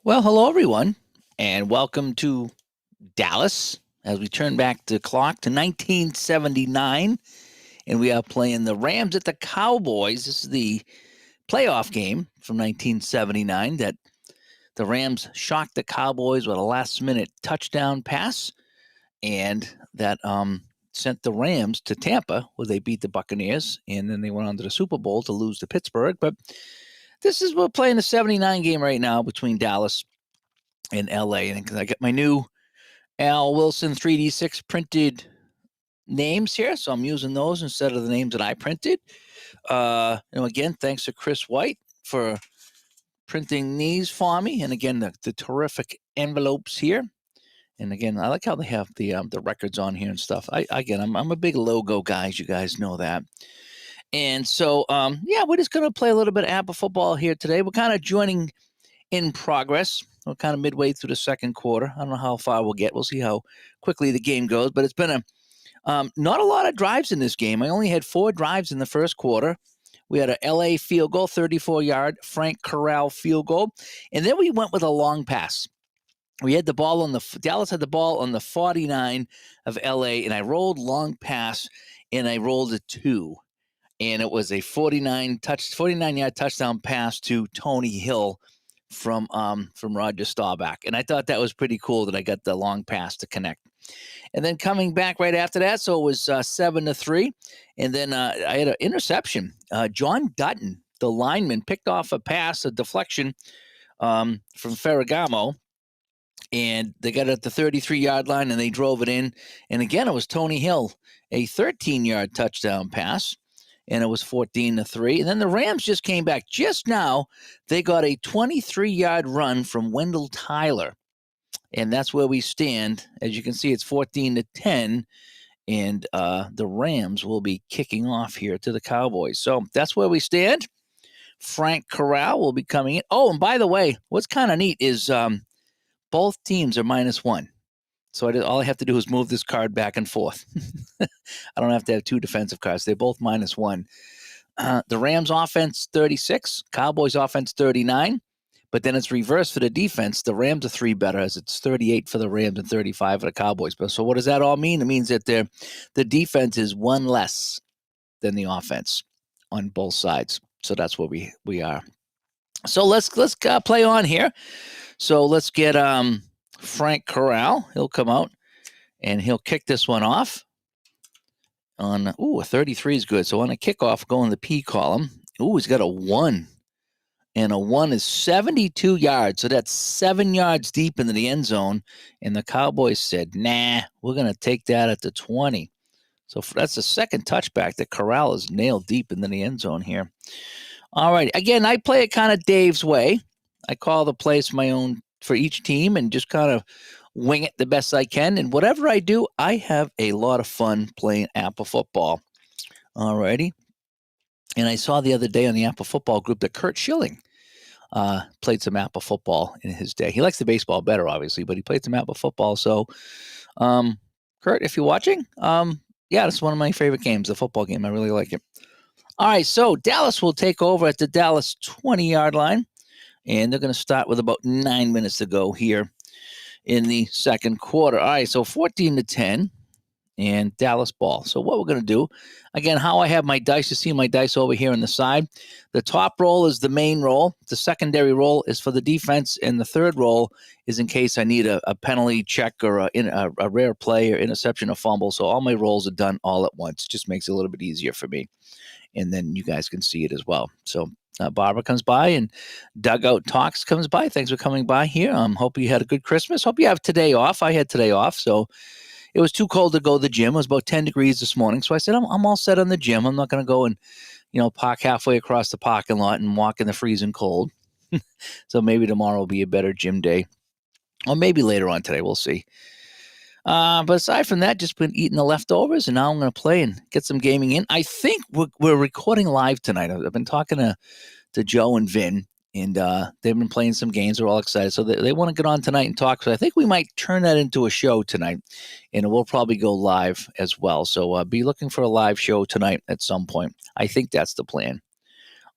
Well, hello everyone, and welcome to Dallas as we turn back the clock to 1979, and we are playing the Rams at the Cowboys. This is the playoff game from 1979 that the Rams shocked the Cowboys with a last-minute touchdown pass, and that sent the Rams to Tampa, where they beat the Buccaneers, and then they went on to the Super Bowl to lose to Pittsburgh. But we're playing the 79 game right now between Dallas in LA, and I got my new Al Wilson 3D6 printed names here, so I'm using those instead of the names that I printed. Again, thanks to Chris White for printing these for me, and again the terrific envelopes here. And again, I like how they have the records on here and stuff. I'm a big logo guy, as you guys know that. And so we're just gonna play a little bit of APBA football here today. We're kind of joining in progress. We're kind of midway through the second quarter. I don't know how far we'll get. We'll see how quickly the game goes. But it's been not a lot of drives in this game. I only had 4 drives in the first quarter. We had a LA field goal, 34-yard Frank Corral field goal, and then we went with a long pass. We had the ball on Dallas had the ball on the 49 of LA, and I rolled long pass, and I rolled a 2, and it was a 49-yard touchdown pass to Tony Hill from Roger Staubach. And I thought that was pretty cool that I got the long pass to connect. And then coming back right after that, so it was 7-3. And then I had an interception. John Dutton, the lineman, picked off a pass, a deflection from Ferragamo. And they got it at the 33-yard line, and they drove it in. And again, it was Tony Hill, a 13-yard touchdown pass. And it was 14-3. And then the Rams just came back. Just now, they got a 23-yard run from Wendell Tyler. And that's where we stand. As you can see, it's 14-10. And the Rams will be kicking off here to the Cowboys. So that's where we stand. Frank Corral will be coming in. Oh, and by the way, what's kind of neat is both teams are -1. So all I have to do is move this card back and forth. I don't have to have 2 defensive cards. They're both -1. The Rams offense, 36. Cowboys offense, 39. But then it's reversed for the defense. The Rams are 3 better, as it's 38 for the Rams and 35 for the Cowboys. But so what does that all mean? It means that the defense is 1 less than the offense on both sides. So that's where we are. So let's play on here. So let's get Frank Corral. He'll come out, and he'll kick this one off. A 33 is good. So on a kickoff, go in the P column. He's got a 1. And a 1 is 72 yards. So that's 7 yards deep into the end zone. And the Cowboys said, nah, we're going to take that at the 20. So that's the second touchback that Corral is nailed deep into the end zone here. All right. Again, I play it kind of Dave's way. I call the plays my own for each team and just kind of wing it the best I can. And whatever I do, I have a lot of fun playing APBA football. All righty. And I saw the other day on the APBA football group that Kurt Schilling played some APBA football in his day. He likes the baseball better, obviously, but he played some APBA football. So, Kurt, if you're watching, it's one of my favorite games, the football game. I really like it. All right, so Dallas will take over at the Dallas 20-yard line. And they're going to start with about 9 minutes to go here in the second quarter. All right, so 14-10 and Dallas ball. So what we're going to do, again, how I have my dice, you see my dice over here on the side. The top roll is the main roll. The secondary roll is for the defense. And the third roll is in case I need a penalty check or a rare play or interception or fumble. So all my rolls are done all at once. It just makes it a little bit easier for me. And then you guys can see it as well. So Barbara comes by and Dugout Talks comes by. Thanks for coming by here. Hope you had a good Christmas. Hope you have today off. I had today off, so it was too cold to go to the gym. It was about 10 degrees this morning, so I said, I'm all set on the gym. I'm not going to go and, park halfway across the parking lot and walk in the freezing cold. So maybe tomorrow will be a better gym day, or maybe later on today. We'll see. But aside from that, just been eating the leftovers, and now I'm going to play and get some gaming in. I think we're recording live tonight. I've been talking to Joe and Vin, and they've been playing some games. They're all excited. So they want to get on tonight and talk. So I think we might turn that into a show tonight, and we'll probably go live as well. So be looking for a live show tonight at some point. I think that's the plan.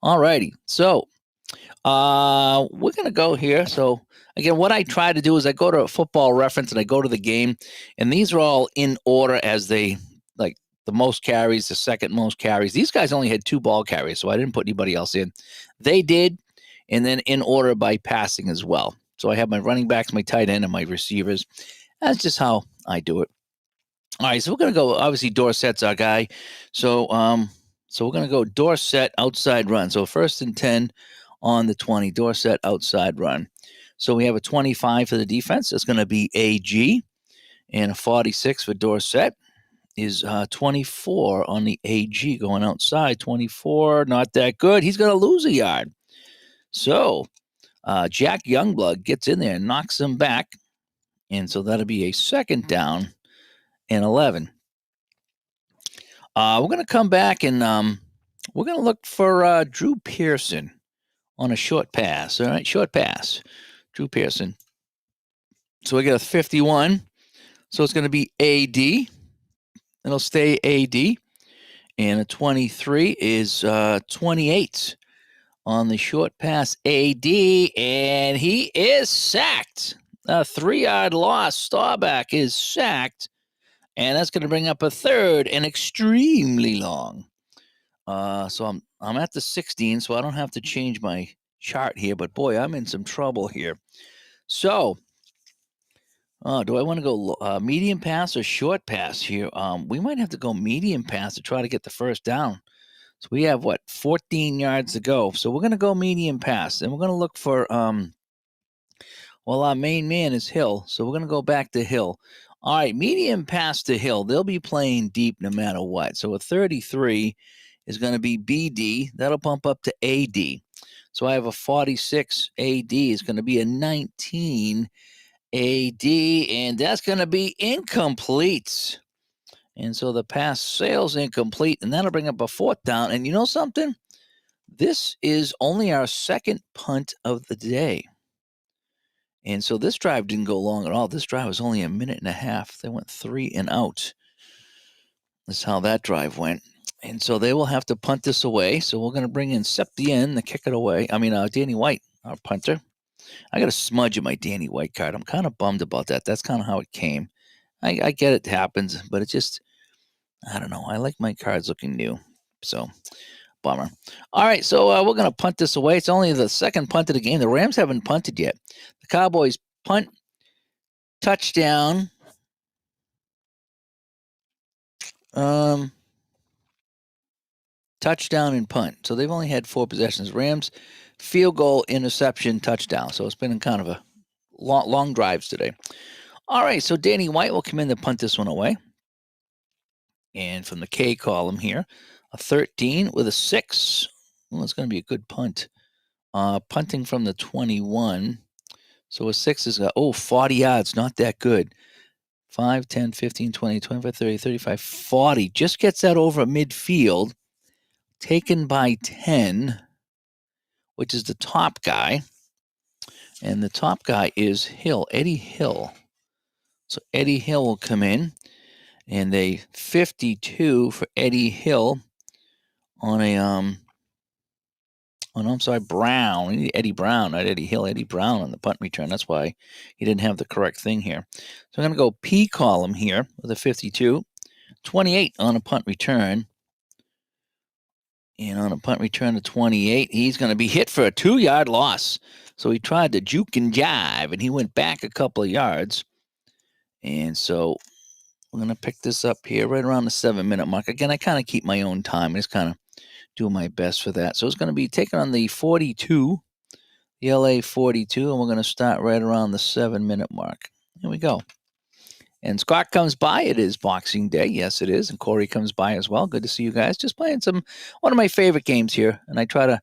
All righty. So We're gonna go here. So again, what I try to do is I go to Football Reference and I go to the game, and these are all in order as they like the most carries, the second most carries. These guys only had 2 ball carries, so I didn't put anybody else in. They did, and then in order by passing as well. So I have my running backs, my tight end, and my receivers. That's just how I do it. All right, so we're gonna go. Obviously, Dorsett's our guy. So we're gonna go Dorsett outside run. So 1st and 10 on the 20. Dorsett outside run. So we have a 25 for the defense. It's gonna be AG, and a 46 for Dorsett is 24 on the AG going outside. 24, not that good. He's gonna lose a yard. So Jack Youngblood gets in there and knocks him back, and so that'll be a 2nd down and 11. We're going to come back and we're going to look for Drew Pearson on a short pass. All right, short pass. Drew Pearson. So we got a 51. So it's going to be AD. It'll stay AD. And a 23 is 28 on the short pass. AD. And he is sacked. A 3-yard loss. Staubach is sacked. And that's going to bring up a 3rd and extremely long. So I'm at the 16, so I don't have to change my chart here. But boy, I'm in some trouble here. So, do I want to go medium pass or short pass here? We might have to go medium pass to try to get the 1st down. So we have 14 yards to go. So we're going to go medium pass, and we're going to look for well, our main man is Hill, so we're going to go back to Hill. All right, medium pass to Hill. They'll be playing deep no matter what. So a 33 is going to be BD. That'll bump up to AD. So I have a 46 AD. Is going to be a 19 AD, and that's going to be incomplete. And so the pass sails incomplete, and that'll bring up a 4th down. And you know something? This is only our 2nd punt of the day. And so this drive didn't go long at all. This drive was only a minute and a half. They went 3 and out. That's how that drive went. And so they will have to punt this away. So we're going to bring in Septien to kick it away. I mean, Danny White, our punter. I got a smudge in my Danny White card. I'm kind of bummed about that. That's kind of how it came. I get it happens, but it just, I don't know. I like my cards looking new. So, bummer. All right, so we're going to punt this away. It's only the 2nd punt of the game. The Rams haven't punted yet. The Cowboys punt, touchdown. Touchdown and punt. So they've only had 4 possessions. Rams, field goal, interception, touchdown. So it's been kind of a long drives today. All right, so Danny White will come in to punt this one away. And from the K column here, a 13 with a 6. Well, it's going to be a good punt. Punting from the 21. So a 6 is, 40 yards. Not that good. 5, 10, 15, 20, 25, 30, 35, 40. Just gets that over midfield. Taken by 10, which is the top guy. And the top guy is Hill, Eddie Hill. So Eddie Hill will come in. And a 52 for Eddie Hill on a Brown. Eddie Brown, not Eddie Hill. Eddie Brown on the punt return. That's why he didn't have the correct thing here. So I'm going to go P column here with a 52. 28 on a punt return. And on a punt return to 28, he's going to be hit for a 2-yard loss. So he tried to juke and jive, and he went back a couple of yards. And so we're going to pick this up here right around the 7-minute mark. Again, I kind of keep my own time. I just kind of do my best for that. So it's going to be taken on the 42, the LA 42, and we're going to start right around the 7-minute mark. Here we go. And Scott comes by. It is Boxing Day. Yes, it is. And Corey comes by as well. Good to see you guys. Just playing one of my favorite games here. And I try to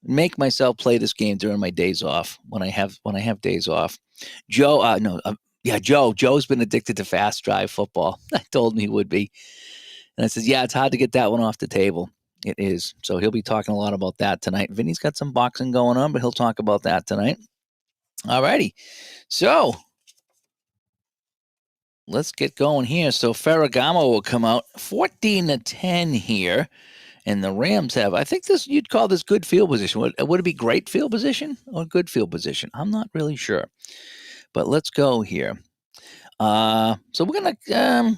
make myself play this game during my days off when I have days off. Joe's been addicted to fast drive football. I told him he would be. And I said, yeah, it's hard to get that one off the table. It is. So he'll be talking a lot about that tonight. Vinny's got some boxing going on, but he'll talk about that tonight. All righty. So let's get going here. So Ferragamo will come out 14-10 here. And the Rams have, I think this, you'd call this good field position. Would it be great field position or good field position? I'm not really sure. But let's go here. So we're gonna we're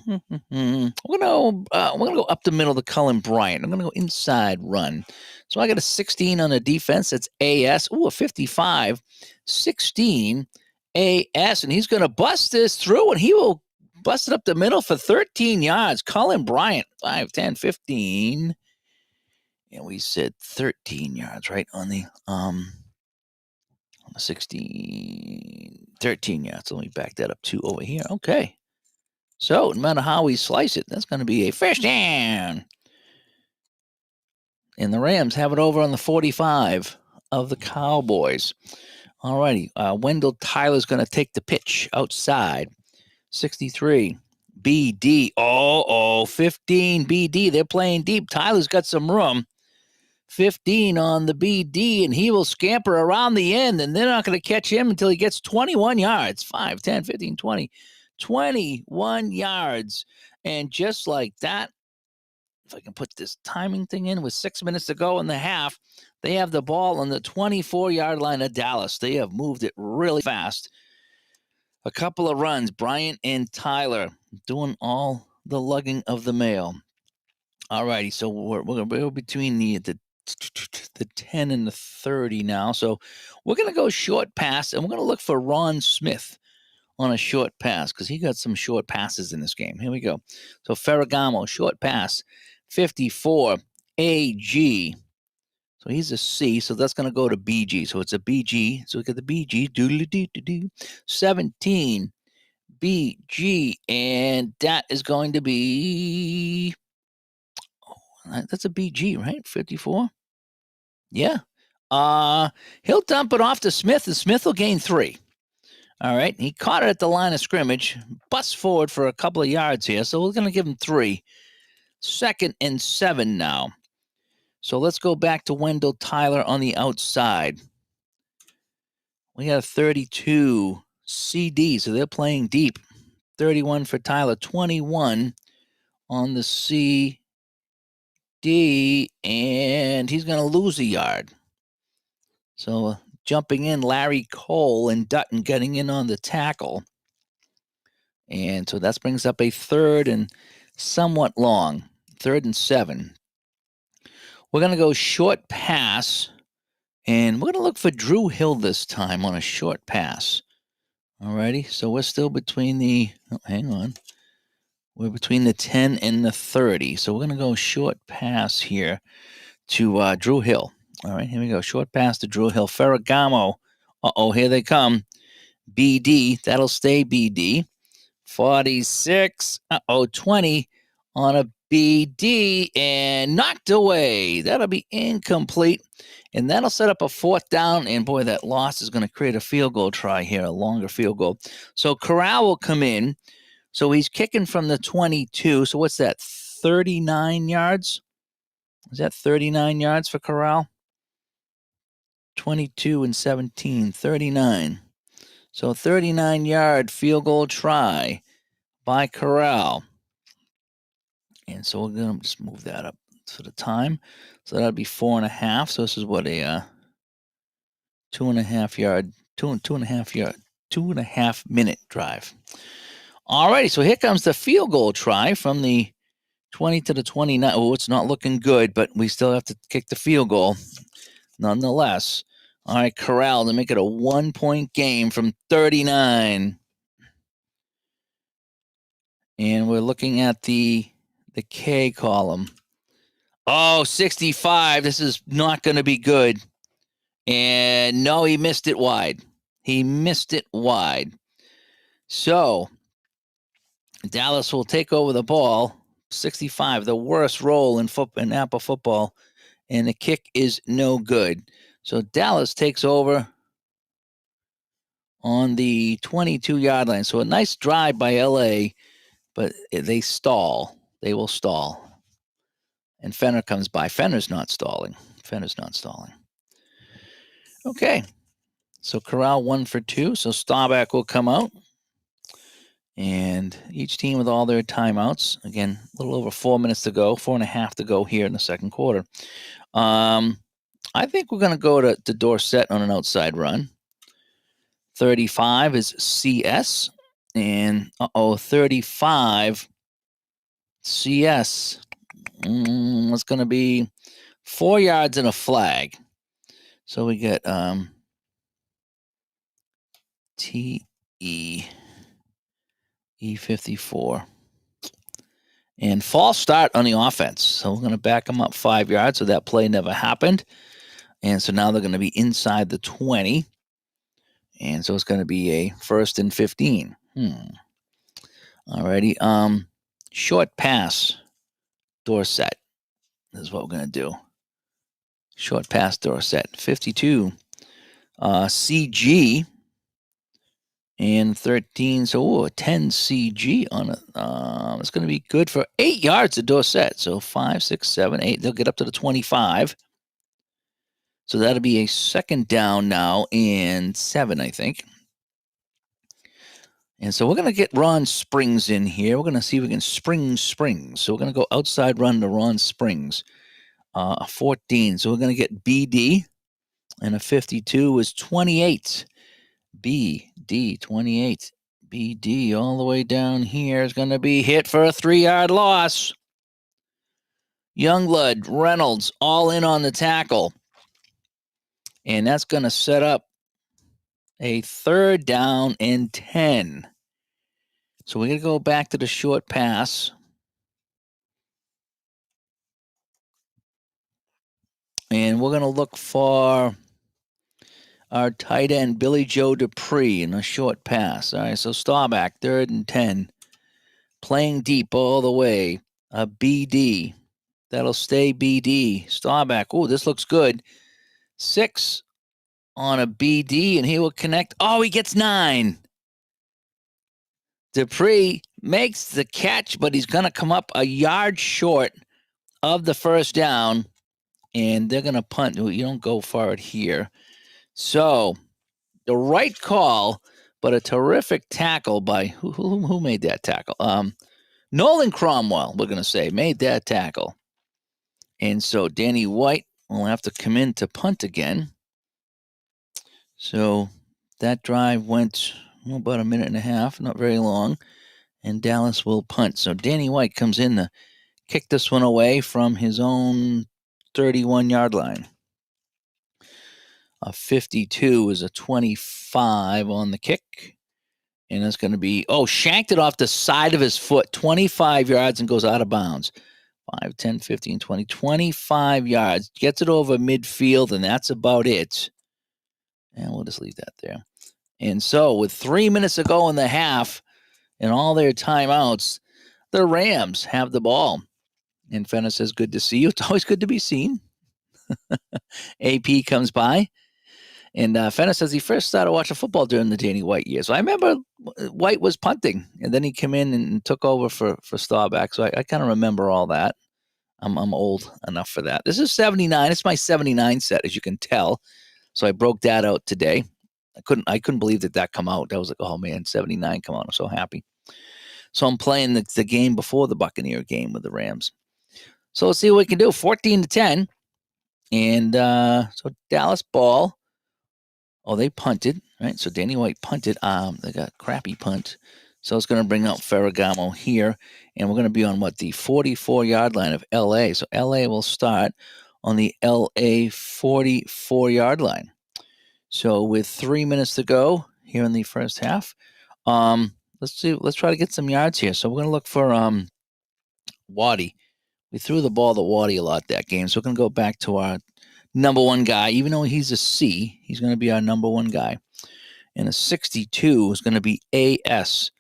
gonna go up the middle to Cullen Bryant. I'm gonna go inside run. So I got a 16 on the defense. That's AS. Ooh, a 55, 16 AS, and he's gonna bust this through, and he will bust it up the middle for 13 yards. Cullen Bryant, 5, 10, 15, and we said 13 yards, right on the 16, 13 yards. Let me back that up 2 over here. Okay. So no matter how we slice it, that's going to be a first down. And the Rams have it over on the 45 of the Cowboys. All righty. Wendell Tyler's going to take the pitch outside. 63. BD. 15 BD. They're playing deep. Tyler's got some room. 15 on the BD, and he will scamper around the end, and they're not going to catch him until he gets 21 yards. 5, 10, 15, 20. 21 yards. And just like that, if I can put this timing thing in with 6 minutes to go in the half, they have the ball on the 24-yard line of Dallas. They have moved it really fast. A couple of runs, Bryant and Tyler doing all the lugging of the mail. All righty, so we're between the 10 and the 30 now. So we're going to go short pass, and we're going to look for Ron Smith on a short pass because he got some short passes in this game. Here we go. So Ferragamo, short pass, 54 AG. So he's a C, so that's going to go to BG. So it's a BG. So we got the BG, doodle-doo-doo-doo, 17 BG, and that is going to be, that's a BG, right? 54. Yeah. He'll dump it off to Smith, and Smith will gain 3. All right. He caught it at the line of scrimmage, busts forward for a couple of yards here. So we're going to give him 3. 2nd and 7 now. So let's go back to Wendell Tyler on the outside. We got a 32 CD, so they're playing deep. 31 for Tyler, 21 on the CD, and he's going to lose a yard. So jumping in, Larry Cole and Dutton getting in on the tackle. And so that brings up a 3rd and somewhat long, 3rd and 7. We're going to go short pass, and we're going to look for Drew Hill this time on a short pass. All righty, so we're still between the, hang on. We're between the 10 and the 30. So we're going to go short pass here to Drew Hill. All right, here we go. Short pass to Drew Hill. Ferragamo. Here they come. BD. That'll stay BD. 46. 20 on a BD and knocked away. That'll be incomplete. And that'll set up a 4th down. And boy, that loss is going to create a field goal try here, a longer field goal. So Corral will come in. So he's kicking from the 22. So what's that? 39 yards? Is that 39 yards for Corral? 22 and 17, 39. So 39-yard field goal try by Corral. And so we're going to just move that up to the time. So that'll be 4.5. So this is what, a 2.5 minute drive. All righty, so here comes the field goal try from the 20 to the 29. Oh, it's not looking good, but we still have to kick the field goal nonetheless. All right, Corral to make it a 1-point game from 39. And we're looking at the K column. 65. This is not going to be good. And no, he missed it wide. So Dallas will take over the ball. 65, the worst roll in APBA football. And the kick is no good. So Dallas takes over on the 22-yard line. So a nice drive by LA, but they stall. They will stall. And Fenner comes by. Fenner's not stalling. Okay. So Corral 1 for 2. So Staubach will come out. And each team with all their timeouts. Again, a little over 4 minutes to go, 4.5 to go here in the second quarter. I think we're going to go to Dorsett on an outside run. 35 is CS. And, 35 CS. It's going to be 4 yards and a flag. So we get E54. And false start on the offense. So we're going to back them up 5 yards. So that play never happened. And so now they're going to be inside the 20. And so it's going to be a 1st and 15. Alrighty. Short pass, Dorsett. This is what we're going to do. Short pass, Dorsett. 52. CG. And 13. So, 10 CG on it. It's going to be good for 8 yards to Dorsett. So 5, 6, 7, 8. They'll get up to the 25. So that'll be a 2nd down now and 7, I think. And so we're going to get Ron Springs in here. We're going to see if we can Springs. So we're going to go outside run to Ron Springs. 14. So we're going to get BD. And a 52 is 28. BD, 28. BD all the way down here is going to be hit for a 3-yard loss. Youngblood, Reynolds, all in on the tackle. And that's going to set up a 3rd down and 10. So we're going to go back to the short pass. And we're going to look for our tight end, Billy Joe Dupree, in a short pass. All right, so Staubach, 3rd and 10. Playing deep all the way. A BD. That'll stay BD. Staubach, this looks good. 6 on a BD, and he will connect. Oh, he gets 9. Dupree makes the catch, but he's going to come up a yard short of the 1st down, and they're going to punt. You don't go for it here. So the right call, but a terrific tackle by who made that tackle? Nolan Cromwell, we're going to say, made that tackle. And so Danny White will have to come in to punt again. So that drive went about a minute and a half, not very long, and Dallas will punt. So Danny White comes in to kick this one away from his own 31-yard line. A 52 is a 25 on the kick. And it's going to be, shanked it off the side of his foot, 25 yards and goes out of bounds. 5, 10, 15, 20, 25 yards. Gets it over midfield, and that's about it. And we'll just leave that there. And so with 3 minutes to go in the half and all their timeouts, the Rams have the ball. And Fenner says, good to see you. It's always good to be seen. AP comes by. And Fenner says he first started watching football during the Danny White years. So I remember White was punting, and then he came in and took over for Staubach. So I kind of remember all that. I'm old enough for that. This is 79. It's my 79 set, as you can tell. So I broke that out today. I couldn't believe that come out. I was like, oh man, 79 come out. I'm so happy. So I'm playing the game before the Buccaneer game with the Rams. So let's see what we can do. 14-10. And so Dallas ball. They punted, right? So Danny White punted. They got crappy punt. So it's going to bring out Ferragamo here. And we're going to be on, the 44-yard line of L.A. So L.A. will start on the L.A. 44-yard line. So with 3 minutes to go here in the first half, let's try to get some yards here. So we're going to look for Waddy. We threw the ball to Waddy a lot that game. So we're going to go back to our number 1 guy. Even though he's a C, he's going to be our number 1 guy. And a 62 is going to be AS.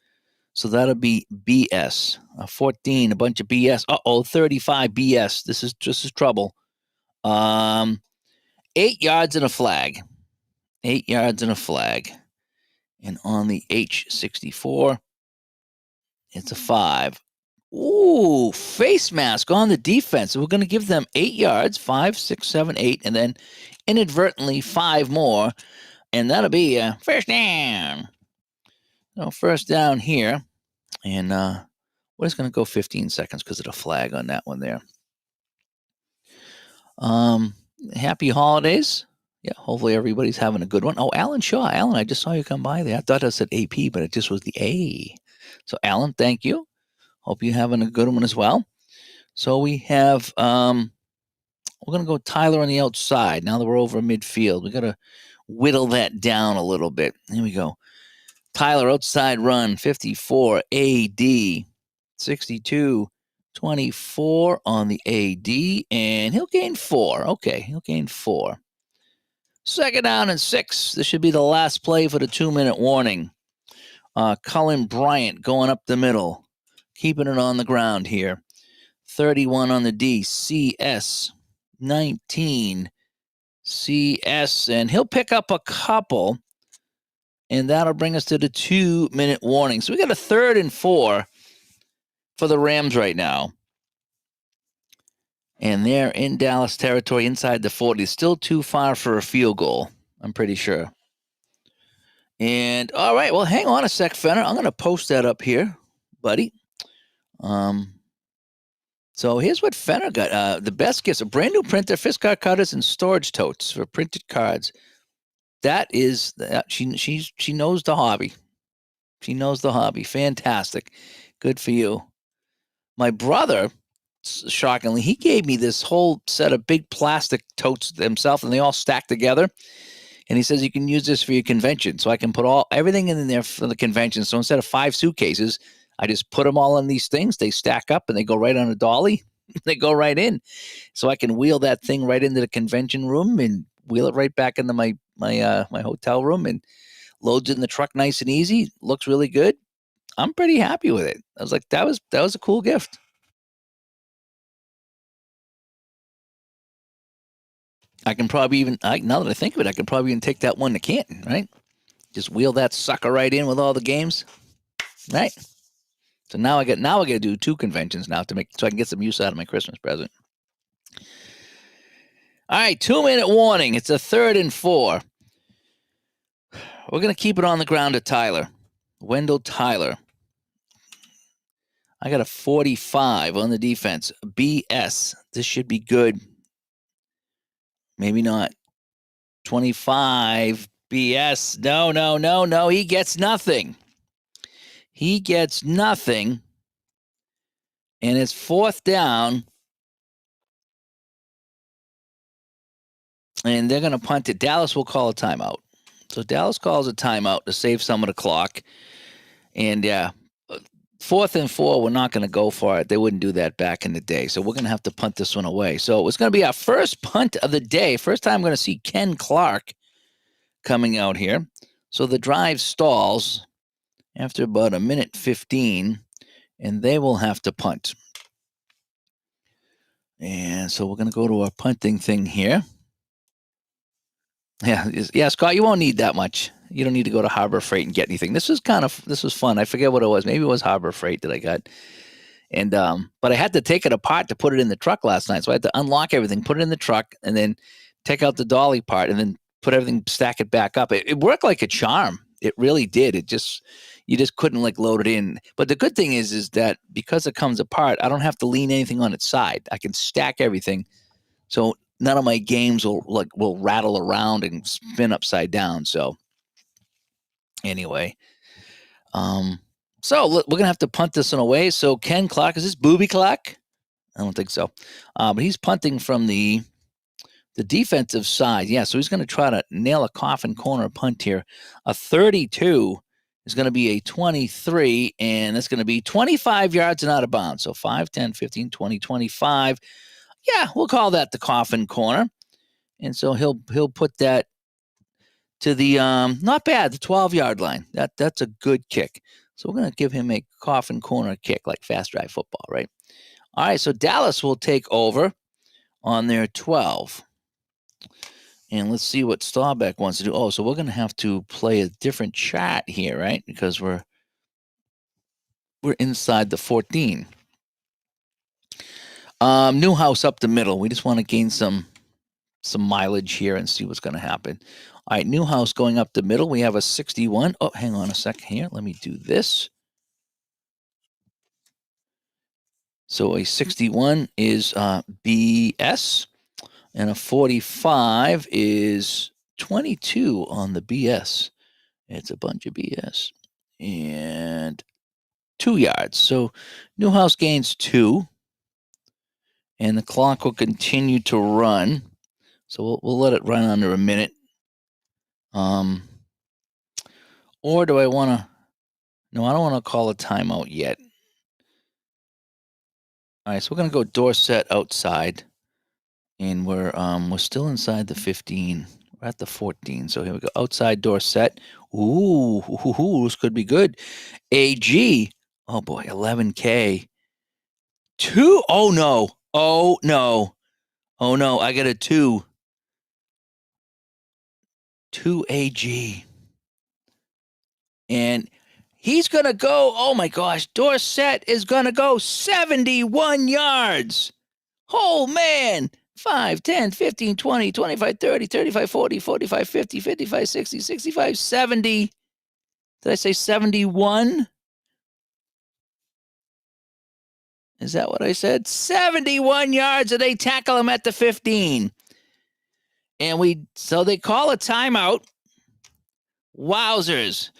So that'll be BS. A 14, a bunch of BS. 35 BS. This is trouble. 8 yards and a flag. 8 yards and a flag. And on the H64, it's a 5. Ooh, face mask on the defense. So we're going to give them 8 yards, 5, 6, 7, 8, and then inadvertently 5 more. And that'll be a first down. So first down here. And we're just going to go 15 seconds because of the flag on that one there. Um, Happy holidays. Yeah, hopefully everybody's having a good one. Oh, Alan Shaw. Alan, I just saw you come by there. I thought I said AP, but it just was the A. So, Alan, thank you. Hope you're having a good one as well. So we have we're gonna go Tyler on the outside. Now that we're over midfield, we gotta whittle that down a little bit. Here we go. Tyler outside run 54 AD 62 24 on the AD, and he'll gain 4. Okay, he'll gain 4. Second down and 6. This should be the last play for the 2-minute warning. Cullen Bryant going up the middle, keeping it on the ground here. 31 on the D, CS 19, CS, and he'll pick up a couple, and that'll bring us to the 2-minute warning. So we got a 3rd and 4 for the Rams right now. And they're in Dallas territory inside the 40. Still too far for a field goal, I'm pretty sure. And all right, well, hang on a sec, Fenner. I'm going to post that up here, buddy. So here's what Fenner got. The best gifts: a brand new printer, fist card cutters, and storage totes for printed cards. That is she knows the hobby. She knows the hobby. Fantastic. Good for you. My brother, shockingly, he gave me this whole set of big plastic totes himself, and they all stack together. And he says you can use this for your convention. So I can put everything in there for the convention. So instead of 5 suitcases, I just put them all in these things. They stack up and they go right on a dolly. They go right in. So I can wheel that thing right into the convention room and wheel it right back into my hotel room, and loads in the truck nice and easy. Looks really good. I'm pretty happy with it. I was like, that was a cool gift. I can probably even now that I think of it, I can probably even take that one to Canton, right? Just wheel that sucker right in with all the games, right? So now I got to do 2 conventions now so I can get some use out of my Christmas present. All right, 2-minute warning. It's a 3rd and 4. We're gonna keep it on the ground to Tyler, Wendell Tyler. I got a 45 on the defense. BS. This should be good. Maybe not. 25. BS. No. He gets nothing. He gets nothing. And it's 4th down. And they're going to punt it. Dallas will call a timeout. So Dallas calls a timeout to save some of the clock. And 4th and 4, we're not going to go for it. They wouldn't do that back in the day. So we're going to have to punt this one away. So it's going to be our first punt of the day. First time I'm going to see Ken Clark coming out here. So the drive stalls after about 1:15, and they will have to punt. And so we're going to go to our punting thing here. Yeah, Scott, you won't need that much. You don't need to go to Harbor Freight and get anything. This was fun. I forget what it was. Maybe it was Harbor Freight that I got. And but I had to take it apart to put it in the truck last night. So I had to unlock everything, put it in the truck, and then take out the dolly part, and then put everything, stack it back up. It worked like a charm. It really did. You just couldn't load it in. But the good thing is that because it comes apart, I don't have to lean anything on its side. I can stack everything, so none of my games will rattle around and spin upside down. So anyway, so we're gonna have to punt this one away. So Ken Clark, is this Booby Clark? I don't think so. But he's punting from the defensive side. Yeah, so he's going to try to nail a coffin corner punt here. A 32 is going to be a 23, and that's going to be 25 yards and out of bounds. So 5, 10, 15, 20, 25. Yeah, we'll call that the coffin corner. And so he'll put that to the not bad, the 12-yard line. That's a good kick. So we're going to give him a coffin corner kick like fast drive football, right? All right, so Dallas will take over on their 12. And let's see what Staubach wants to do. Oh, so we're going to have to play a different chat here, right? Because we're inside the 14. Newhouse up the middle. We just want to gain some mileage here and see what's going to happen. All right, Newhouse going up the middle. We have a 61. Oh, hang on a second here. Let me do this. So a 61 is BS, and a 45 is 22 on the BS. It's a bunch of BS. And 2 yards. So Newhouse gains 2, and the clock will continue to run. So we'll let it run under a minute. Or do I want to? No, I don't want to call a timeout yet. All right, so we're gonna go Dorset outside, and we're still inside the 15. We're at the 14. So here we go. Outside Dorset. Ooh, this could be good. AG. Oh boy, 11K. 2. Oh no. Oh no. Oh no. I got a 2. 2 AG. And he's going to go. Oh my gosh. Dorset is going to go 71 yards. Oh man. 5, 10, 15, 20, 25, 30, 35, 40, 45, 50, 55, 60, 65, 70. Did I say 71? Is that what I said? 71 yards, and they tackle him at the 15. And so they call a timeout. Wowzers.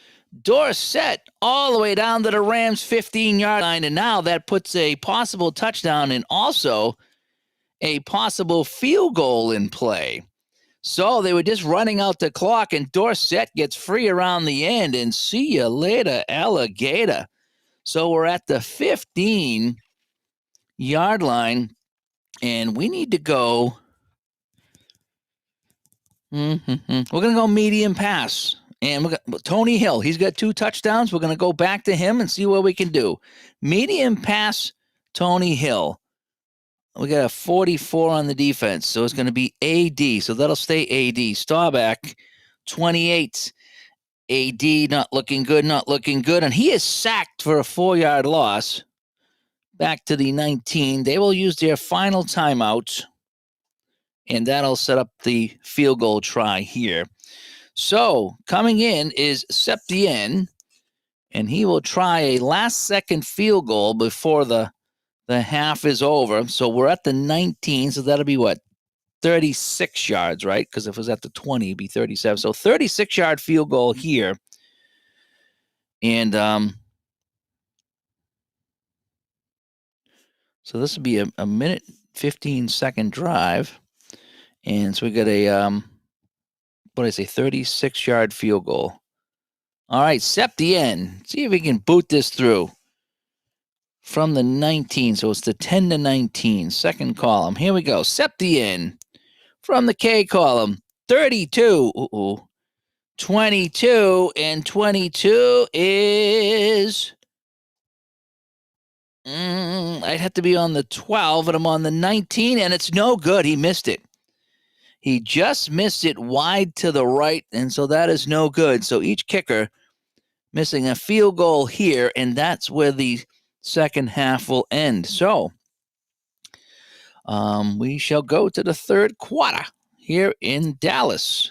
Dorset all the way down to the Rams' 15-yard line, and now that puts a possible touchdown and also a possible field goal in play. So they were just running out the clock, and Dorset gets free around the end, and see you later, alligator. So we're at the 15-yard line, and we need to go. We're going to go medium pass. And we're Tony Hill, he's got 2 touchdowns. We're going to go back to him and see what we can do. Medium pass, Tony Hill. We got a 44 on the defense, so it's going to be AD. So that'll stay AD. Staubach, 28. AD not looking good, not looking good. And he is sacked for a 4-yard loss. Back to the 19. They will use their final timeout, and that'll set up the field goal try here. So coming in is Septien, and he will try a last-second field goal before the half is over. So we're at the 19, so that'll be what? 36 yards, right? Because if it was at the 20, it'd be 37. So 36-yard field goal here. And so this would be a minute 15-second drive. And so we got a, what did I say, 36-yard field goal. All right, Septien. See if we can boot this through. From the 19, so it's the 10 to 19, second column. Here we go. Septien from the K column, 32. 22, and 22 is. I'd have to be on the 12, and I'm on the 19, and it's no good. He missed it. He just missed it wide to the right, and so that is no good. So each kicker missing a field goal here, and that's where the second half will end. So we shall go to the third quarter here in Dallas.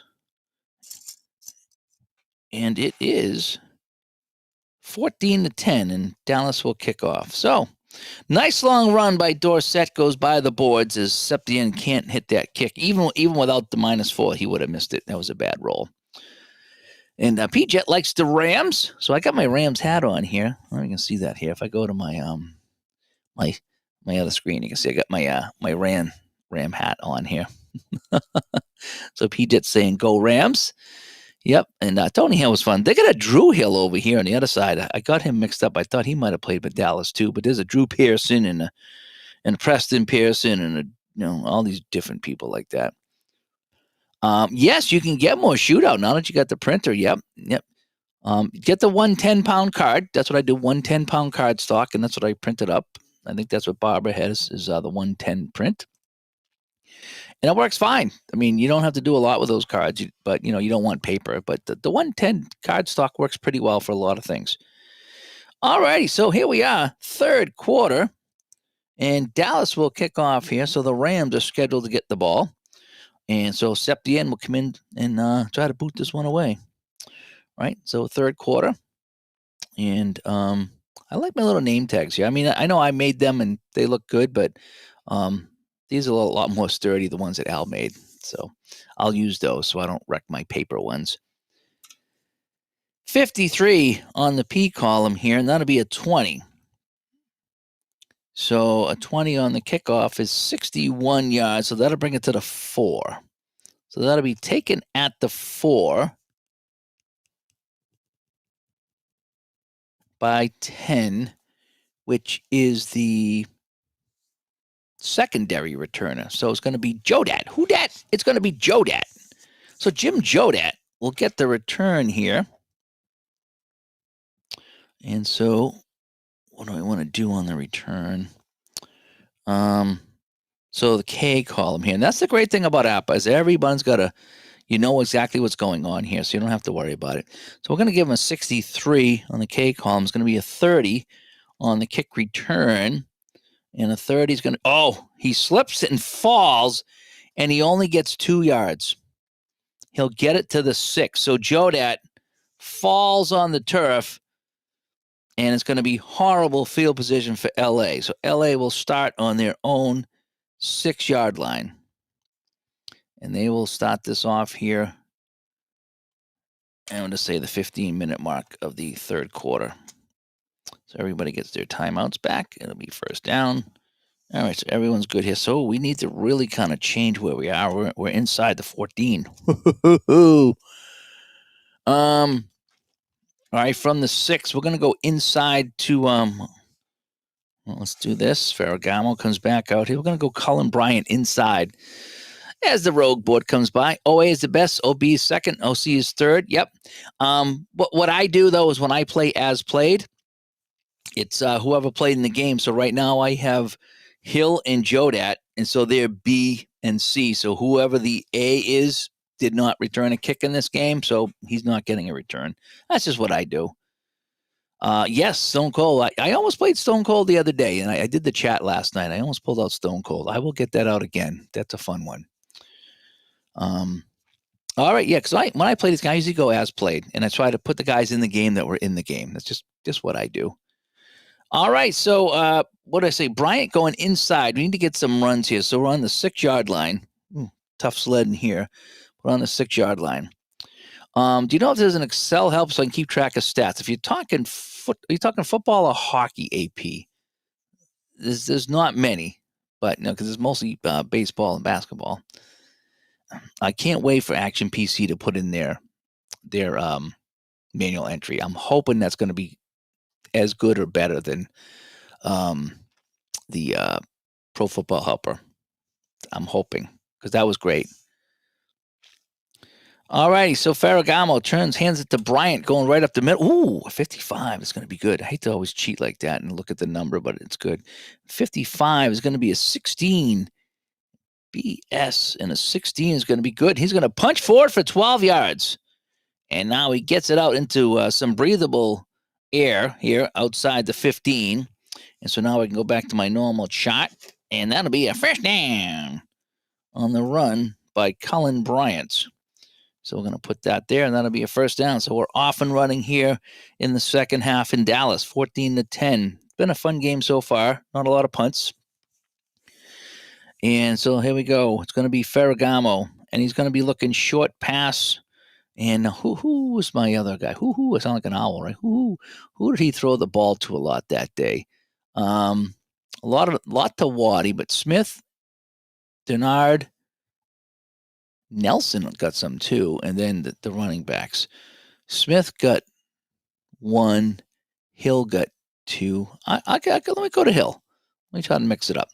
And it is 14 to 10, and Dallas will kick off. So nice long run by Dorset goes by the boards as Septien can't hit that kick. Even without the -4, he would have missed it. That was a bad roll. And P-Jet likes the Rams, so I got my Rams hat on here. I can see that here. If I go to my my other screen, you can see I got my Ram hat on here. So P-Jet's saying go Rams. Yep, and Tony Hill was fun. They got a Drew Hill over here on the other side. I got him mixed up. I thought he might have played with Dallas too, but there's a Drew Pearson and a Preston Pearson and all these different people like that. Yes, you can get more shootout now that you got the printer. Yep. Get the 110-pound card. That's what I do. 110-pound card stock, and that's what I printed up. I think that's what Barbara has is the 110 print. And it works fine. I mean, you don't have to do a lot with those cards, but you don't want paper. But the 110 card stock works pretty well for a lot of things. All righty, so here we are, third quarter, and Dallas will kick off here. So the Rams are scheduled to get the ball, and so Septien will come in and try to boot this one away. Right, so third quarter, and I like my little name tags here. I mean, I know I made them and they look good, but these are a lot more sturdy, the ones that Al made. So I'll use those so I don't wreck my paper ones. 53 on the P column here, and that'll be a 20. So a 20 on the kickoff is 61 yards, so that'll bring it to the 4. So that'll be taken at the 4 by 10, which is the secondary returner. So it's going to be Jodat. Who dat? It's going to be Jodat. So Jim Jodat will get the return here. And so what do I want to do on the return? So the K column here. And that's the great thing about APBA is everyone's got to, you know exactly what's going on here, so you don't have to worry about it. So we're going to give him a 63 on the K column. It's going to be a 30 on the kick return. And a 30 is going to, oh, he slips and falls, and he only gets 2 yards. He'll get it to the 6. So Jodat falls on the turf, and it's going to be horrible field position for LA. So LA will start on their own 6-yard line. And they will start this off here. I'm going to say the 15-minute mark of the third quarter. So everybody gets their timeouts back. It'll be first down. All right, so everyone's good here. So we need to really kind of change where we are. We're inside the 14. All right, from the 6, we're going to go inside to well, let's do this. Ferragamo comes back out here. We're going to go Cullen Bryant inside as the rogue board comes by. OA is the best. OB is second. OC is third. Yep. What I do, though, is when I play as played, it's whoever played in the game. So right now I have Hill and Jodat, and so they're B and C. So whoever the A is did not return a kick in this game, so he's not getting a return. That's just what I do. Yes, Stone Cold. I almost played Stone Cold the other day, and I did the chat last night. I almost pulled out Stone Cold. I will get that out again. That's a fun one. All right, yeah, because when I play this guy, I usually go as played, and I try to put the guys in the game that were in the game. That's just what I do. All right, so what did I say? Bryant going inside. We need to get some runs here. So we're on the 6-yard line. Ooh, tough sledding here. We're on the 6-yard line. Do you know if there's an Excel help so I can keep track of stats? If you're talking football or hockey AP, there's not many, but no, because it's mostly baseball and basketball. I can't wait for Action PC to put in their manual entry. I'm hoping that's going to be as good or better than the Pro Football Helper. I'm hoping, because that was great. All righty, so Ferragamo hands it to Bryant, going right up the middle. Ooh, 55 is going to be good. I hate to always cheat like that and look at the number, but it's good. 55 is going to be a 16. BS, and a 16 is going to be good. He's going to punch forward for 12 yards. And now he gets it out into some breathable air here outside the 15. And so now I can go back to my normal shot, and that'll be a first down on the run by Cullen Bryant. So we're going to put that there, and that'll be a first down. So we're off and running here in the second half in Dallas, 14-10. It's been a fun game so far. Not a lot of punts. And so here we go. It's going to be Ferragamo, and he's going to be looking short pass. And who was my other guy? I sound like an owl, right? Who did he throw the ball to a lot that day? A lot to Waddy, but Smith, Denard, Nelson got some too, and then the running backs. Smith got 1, Hill got 2. Let me go to Hill. Let me try to mix it up.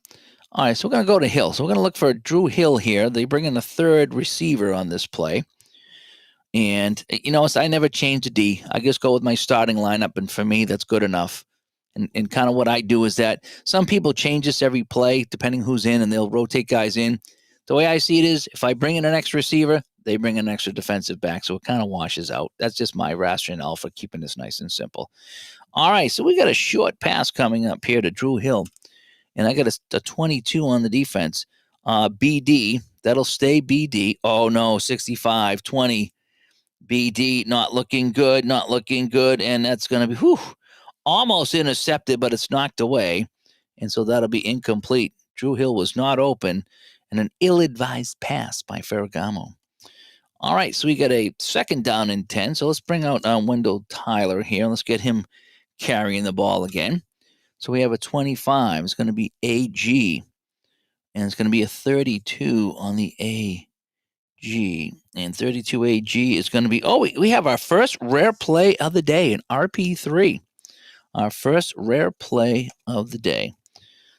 All right, so we're going to go to Hill. So we're going to look for Drew Hill here. They bring in a third receiver on this play. And, I never change the D. I just go with my starting lineup, and for me, that's good enough. And kind of what I do is that some people change this every play, depending who's in, and they'll rotate guys in. The way I see it is, if I bring in an extra receiver, they bring an extra defensive back, so it kind of washes out. That's just my rationale for keeping this nice and simple. All right, so we got a short pass coming up here to Drew Hill. And I got a 22 on the defense. BD, that'll stay BD. Oh, no, 65, 20. BD, not looking good. And that's going to be, almost intercepted, but it's knocked away. And so that'll be incomplete. Drew Hill was not open, and an ill-advised pass by Ferragamo. All right, so we got a second down and 10. So let's bring out Wendell Tyler here. Let's get him carrying the ball again. So we have a 25. It's going to be AG, and it's going to be a 32 on the AG. And 32 AG is going to be, we have our first rare play of the day, an RP3. Our first rare play of the day.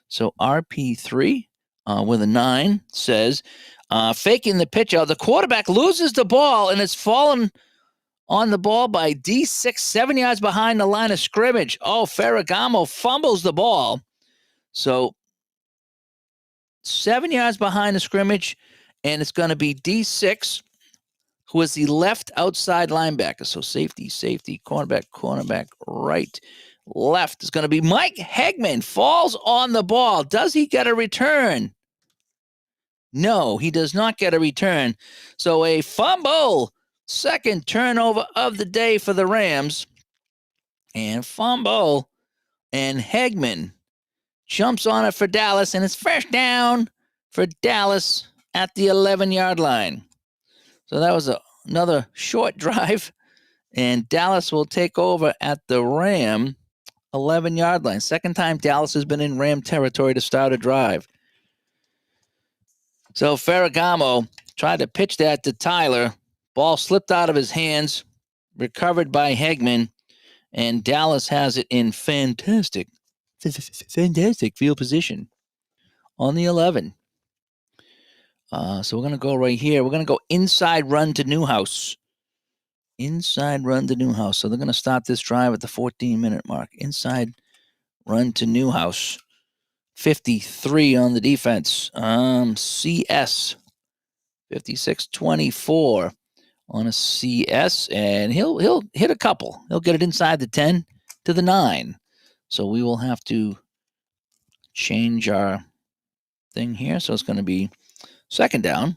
So RP3 with a 9 says, faking the pitch out. The quarterback loses the ball, and it's fallen on the ball by D6, 7 yards behind the line of scrimmage. Ferragamo fumbles the ball. So 7 yards behind the scrimmage, and it's going to be D6, who is the left outside linebacker. So safety, cornerback, right, left is going to be Mike Hegman. Falls on the ball. Does he get a return? No, he does not get a return. So a fumble. Second turnover of the day for the Rams. And fumble. And Hegman jumps on it for Dallas. And it's first down for Dallas at the 11-yard line. So that was another short drive. And Dallas will take over at the Ram 11-yard line. Second time Dallas has been in Ram territory to start a drive. So Ferragamo tried to pitch that to Tyler. Ball slipped out of his hands, recovered by Hegman, and Dallas has it in fantastic field position on the 11. So we're going to go right here. We're going to go inside run to Newhouse. Inside run to Newhouse. So they're going to start this drive at the 14-minute mark. Inside run to Newhouse. 53 on the defense. CS 56-24 on a CS, and he'll hit a couple. He'll get it inside the 10 to the 9. So we will have to change our thing here. So it's going to be second down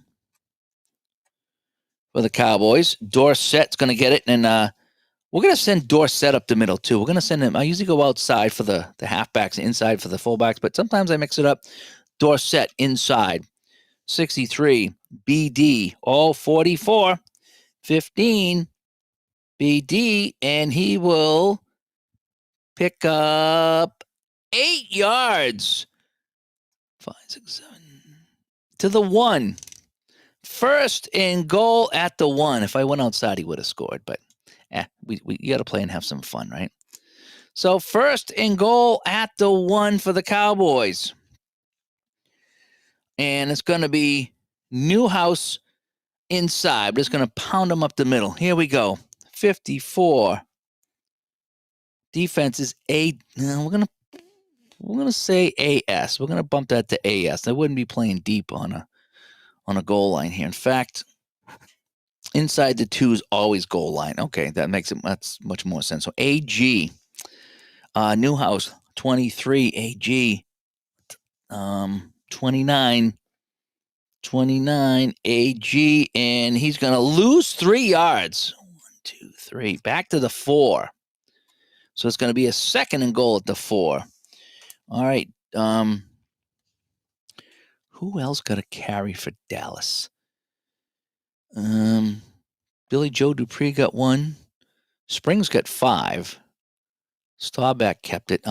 for the Cowboys. Dorsett's going to get it, and we're going to send Dorsett up the middle too. We're going to send him. I usually go outside for the halfbacks and inside for the fullbacks, but sometimes I mix it up. Dorsett inside. 63, BD, 44, 15, BD, and he will pick up 8 yards. 5, 6, 7, to the 1. First and goal at the 1. If I went outside, he would have scored, but you got to play and have some fun, right? So first and goal at the 1 for the Cowboys. And it's going to be Newhouse inside. We're just going to pound them up the middle. Here we go. 54. Defense is A. We're going to say AS. We're going to bump that to AS. They wouldn't be playing deep on a goal line here. In fact, inside the 2 is always goal line. Okay, that's much more sense. So AG. Newhouse 23. AG. 29 AG, and he's going to lose 3 yards. 1, 2, 3. Back to the 4. So it's going to be a second and goal at the 4. All right. Who else got a carry for Dallas? Billy Joe Dupree got 1. Springs got 5. Staubach kept it.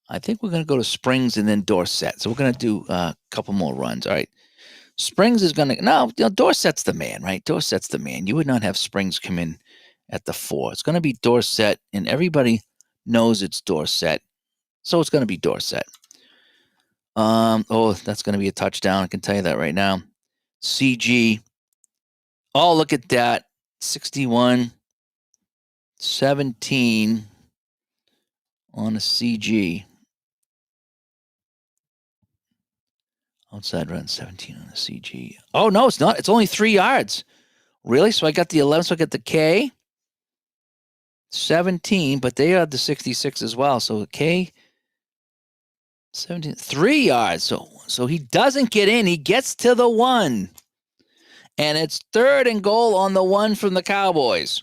I think we're going to go to Springs and then Dorsett. So we're going to do a couple more runs. All right. Springs is going to, Dorsett's the man, right? Dorsett's the man. You would not have Springs come in at the 4. It's going to be Dorsett, and everybody knows it's Dorsett. So it's going to be Dorsett. That's going to be a touchdown. I can tell you that right now. CG. Oh, look at that. 61, 17 on a CG. Outside run 17 on the CG. Oh, no, it's not. It's only 3 yards. Really? So I got the 11. So I got the K. 17, but they are the 66 as well. So K. 17. 3 yards. So he doesn't get in. He gets to the 1. And it's third and goal on the 1 from the Cowboys.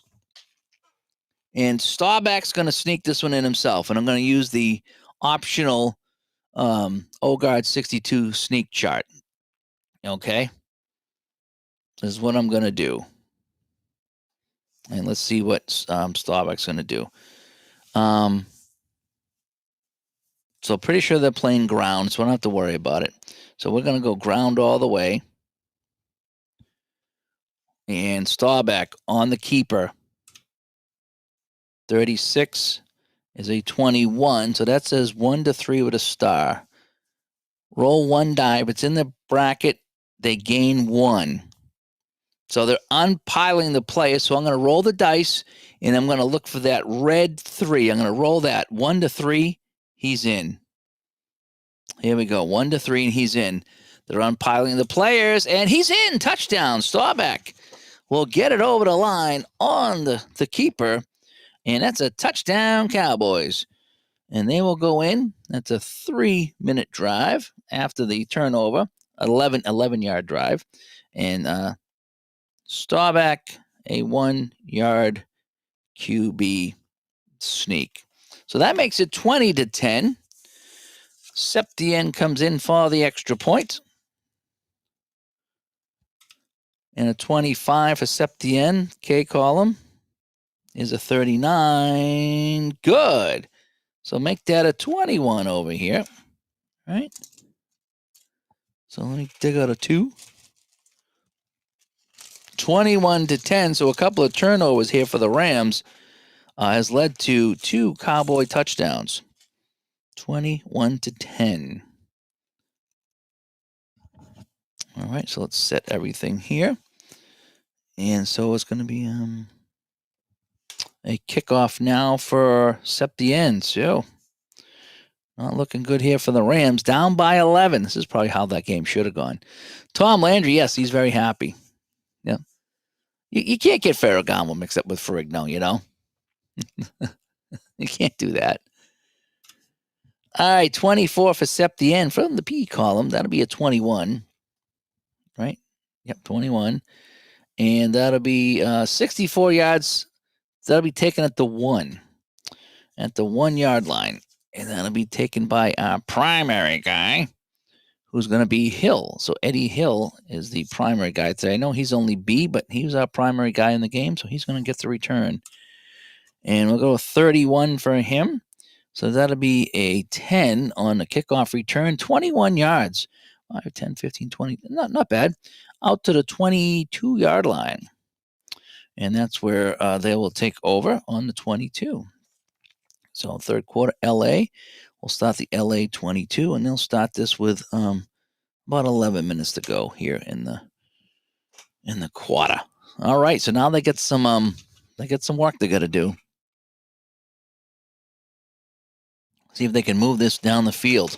And Staubach's going to sneak this one in himself, and I'm going to use the optional Ogard 62 sneak chart. Okay? This is what I'm going to do. And let's see what Staubach's going to do. So pretty sure they're playing ground, so I don't have to worry about it. So we're going to go ground all the way. And Staubach on the keeper. 36 is a 21. So that says 1 to 3 with a star. Roll 1 die. If it's in the bracket, they gain 1. So they're unpiling the players. So I'm going to roll the dice, and I'm going to look for that red 3. I'm going to roll that. 1 to 3, he's in. Here we go. 1 to 3, and he's in. They're unpiling the players, and he's in. Touchdown. Staubach will get it over the line on the keeper, and that's a touchdown, Cowboys. And they will go in. That's a 3-minute drive after the turnover, 11-yard drive. And Staubach, a 1-yard QB sneak. So that makes it 20-10. Septien comes in for the extra point. And a 25 for Septien. K column is a 39. Good. So make that a 21 over here. Right? So let me dig out a 2. 21-10. So a couple of turnovers here for the Rams has led to 2 Cowboy touchdowns. 21-10. All right, so let's set everything here. And so it's going to be a kickoff now for Septien. So not looking good here for the Rams. Down by 11. This is probably how that game should have gone. Tom Landry, yes, he's very happy. Yeah. You can't get Ferragamo mixed up with Ferrigno, you know? You can't do that. All right, 24 for Septien from the P column. That'll be a 21. Right? Yep, 21. And that'll be 64 yards. That'll be taken at the 1. At the 1-yard line. And that'll be taken by our primary guy, who's going to be Hill. So Eddie Hill is the primary guy today. I know he's only B, but he was our primary guy in the game, so he's going to get the return. And we'll go with 31 for him. So that'll be a 10 on the kickoff return. 21 yards. 5, 10, 15, 20. Not bad. Out to the 22-yard line. And that's where they will take over on the 22. So third quarter, LA. We'll start the LA 22, and they'll start this with about 11 minutes to go here in the quarter. All right, so now they get some work they got to do. See if they can move this down the field.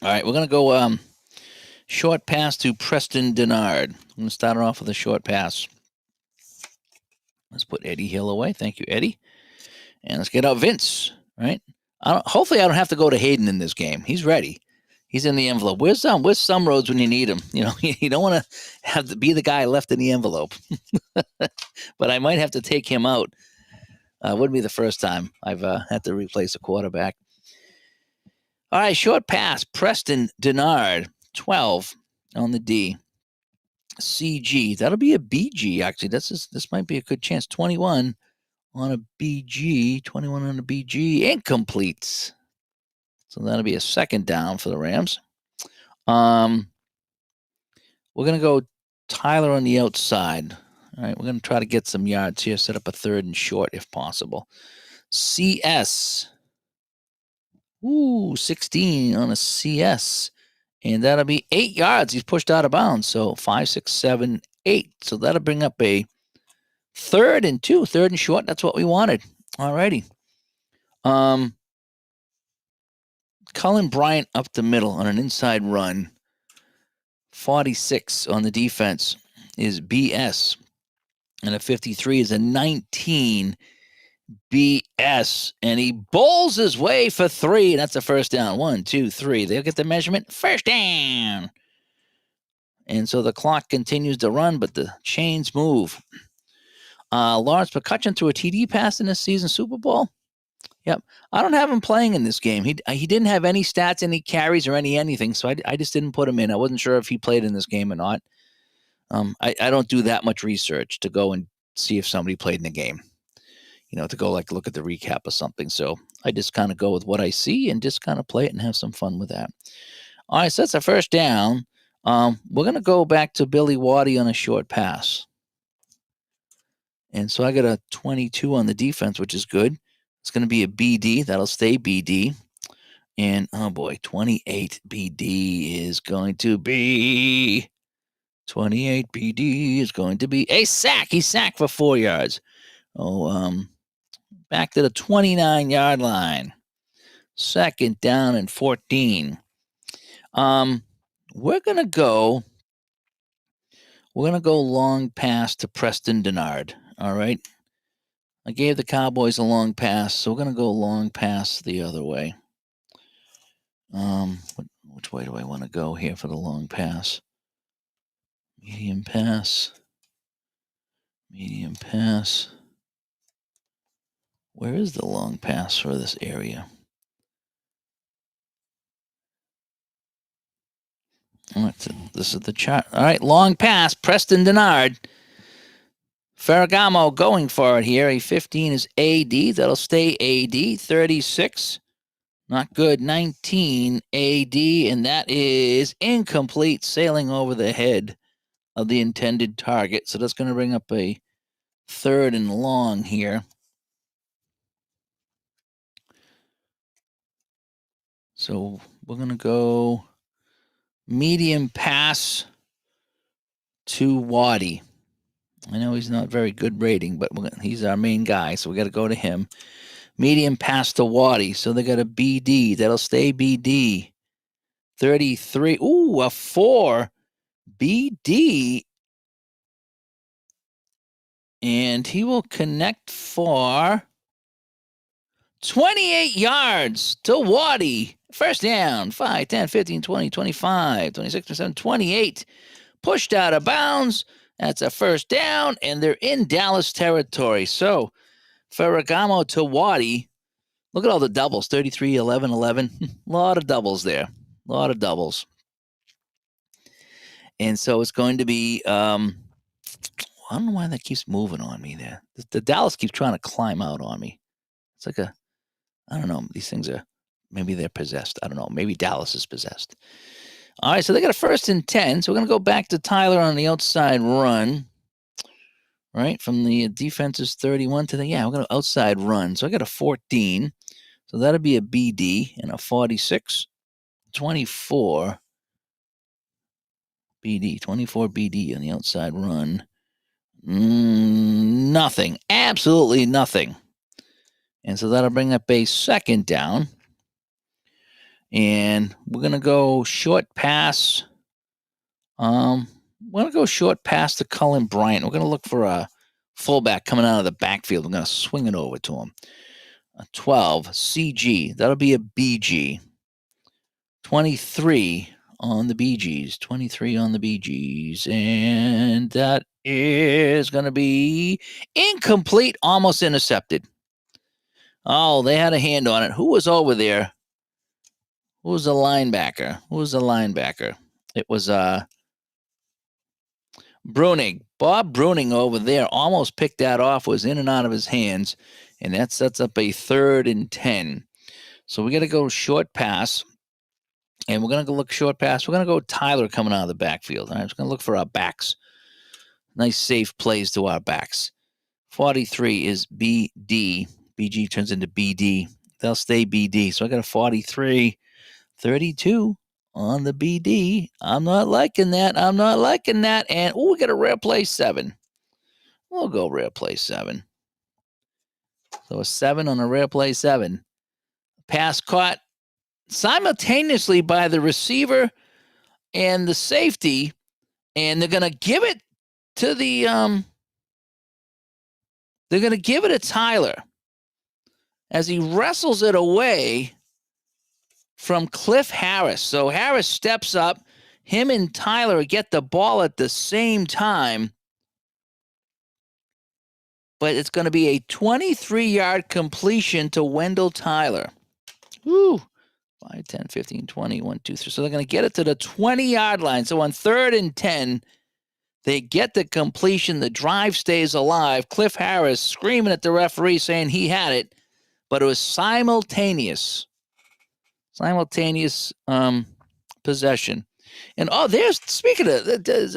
All right, we're gonna go short pass to Preston Denard. I'm gonna start it off with a short pass. Let's put Eddie Hill away. Thank you, Eddie. And let's get out Vince. Right. Hopefully, I don't have to go to Hayden in this game. He's ready. He's in the envelope. Where's some roads when you need him? You know, you don't want to have to be the guy left in the envelope. But I might have to take him out. Wouldn't be the first time I've had to replace a quarterback. All right, short pass. Preston Denard, 12 on the D. CG. That'll be a BG, actually. This might be a good chance. 21 on a BG. 21 on a BG. Incomplete. So that'll be a second down for the Rams. We're going to go Tyler on the outside. All right, we're going to try to get some yards here, set up a 3rd and short if possible. CS. 16 on a CS. And that'll be 8 yards. He's pushed out of bounds. So 5, 6, 7, 8. So that'll bring up a 3rd and 2, 3rd and short. That's what we wanted. All righty. Cullen Bryant up the middle on an inside run. 46 on the defense is BS. And a 53 is a 19 BS. And he bowls his way for 3. And that's a first down. 1, 2, 3. They'll get the measurement. First down. And so the clock continues to run, but the chains move. Lawrence McCutcheon threw a TD pass in this season Super Bowl. Yep. I don't have him playing in this game. He didn't have any stats, any carries, or anything, so I just didn't put him in. I wasn't sure if he played in this game or not. I don't do that much research to go and see if somebody played in the game, to go like look at the recap or something. So I just kind of go with what I see and just kind of play it and have some fun with that. All right, so that's a first down. We're going to go back to Billy Waddy on a short pass. And so I got a 22 on the defense, which is good. It's going to be a BD. That'll stay BD. And, oh boy, 28 BD is going to be... 28 BD is going to be a sack. He sacked for 4 yards. Back to the 29-yard line. Second down and 14. We're gonna go long pass to Preston Denard. All right. I gave the Cowboys a long pass, so we're gonna go long pass the other way. Which way do I want to go here for the long pass? Medium pass. Medium pass. Where is the long pass for this area? All right, so this is the chart. All right, long pass, Preston Denard. Ferragamo going for it here. A 15 is AD. That'll stay AD. 36. Not good. 19 AD. And that is incomplete, sailing over the head of the intended target. So that's going to bring up a third and long here. So we're going to go medium pass to Waddy. I know he's not very good rating, but he's our main guy, so we got to go to him. Medium pass to Waddy, so they got a BD. That'll stay BD. 33. Ooh, a 4 BD. And he will connect for 28 yards to Waddy. First down. 5, 10, 15, 20, 25, 26, 27, 28. Pushed out of bounds. That's a first down, and they're in Dallas territory. So, Ferragamo to Waddy. Look at all the doubles. 33, 11, 11. A lot of doubles there. A lot of doubles. And so it's going to be, I don't know why that keeps moving on me there. The Dallas keeps trying to climb out on me. It's like I don't know. These things are, maybe they're possessed. I don't know. Maybe Dallas is possessed. All right, so they got a 1st and 10. So we're going to go back to Tyler on the outside run. Right, from the defense's 31 to we're going to outside run. So I got a 14. So that'll be a BD and a 46. 24 BD. 24 BD on the outside run. Nothing. Absolutely nothing. And so that'll bring up a second down. And we're going to go short pass. We're going to go short pass to Cullen Bryant. We're going to look for a fullback coming out of the backfield. We're going to swing it over to him. A 12, CG. That'll be a BG. 23 on the BGs. 23 on the BGs. And that is going to be incomplete, almost intercepted. Oh, they had a hand on it. Who was over there? Who was the linebacker? It was Bruning. Bob Bruning over there almost picked that off, was in and out of his hands, and that sets up a 3rd and 10. So we got to go short pass, and we're going to go look short pass. We're going to go Tyler coming out of the backfield. All right, we're going to look for our backs. Nice safe plays to our backs. 43 is BD. BG turns into BD. They'll stay BD. So I got a 43, 32 on the BD. I'm not liking that. And, we got a rare play 7. We'll go rare play 7. So a 7 on a rare play 7. Pass caught simultaneously by the receiver and the safety. And they're going to give it to they're going to give it to Tyler as he wrestles it away from Cliff Harris. So Harris steps up. Him and Tyler get the ball at the same time. but it's going to be a 23-yard completion to Wendell Tyler. Woo! 5, 10, 15, 20, 1, 2, 3. So they're going to get it to the 20-yard line. So on 3rd and 10, they get the completion. The drive stays alive. Cliff Harris screaming at the referee saying he had it, but it was simultaneous possession. And there's, speaking of,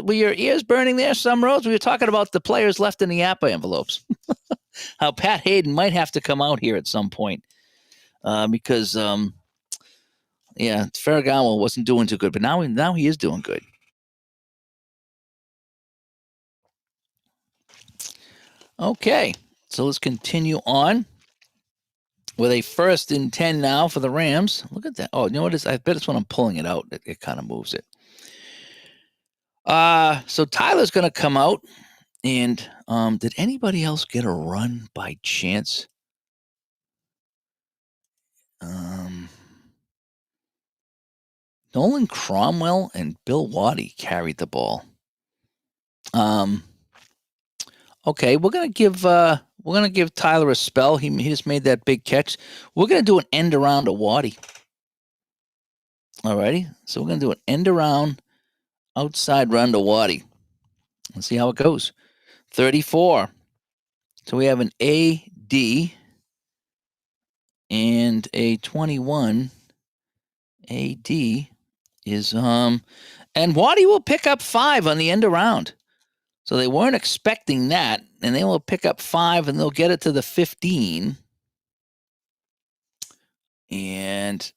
were your ears burning there, some roads? We were talking about the players left in the APBA envelopes. How Pat Hayden might have to come out here at some point because, Ferragamo wasn't doing too good, but now he is doing good. Okay, so let's continue on with a 1st and 10 now for the Rams. Look at that. Oh, you know what it is? I bet it's when I'm pulling it out. It kind of moves it. So Tyler's going to come out. And did anybody else get a run by chance? Nolan Cromwell and Bill Waddy carried the ball. Okay, we're gonna give Tyler a spell. He just made that big catch. We're gonna do an end around to Waddy. Alrighty, so we're gonna do an end around outside run to Waddy. Let's see how it goes. 34. So we have an AD and a 21. AD is and Waddy will pick up 5 on the end around. So they weren't expecting that, and they will pick up 5 and they'll get it to the 15. And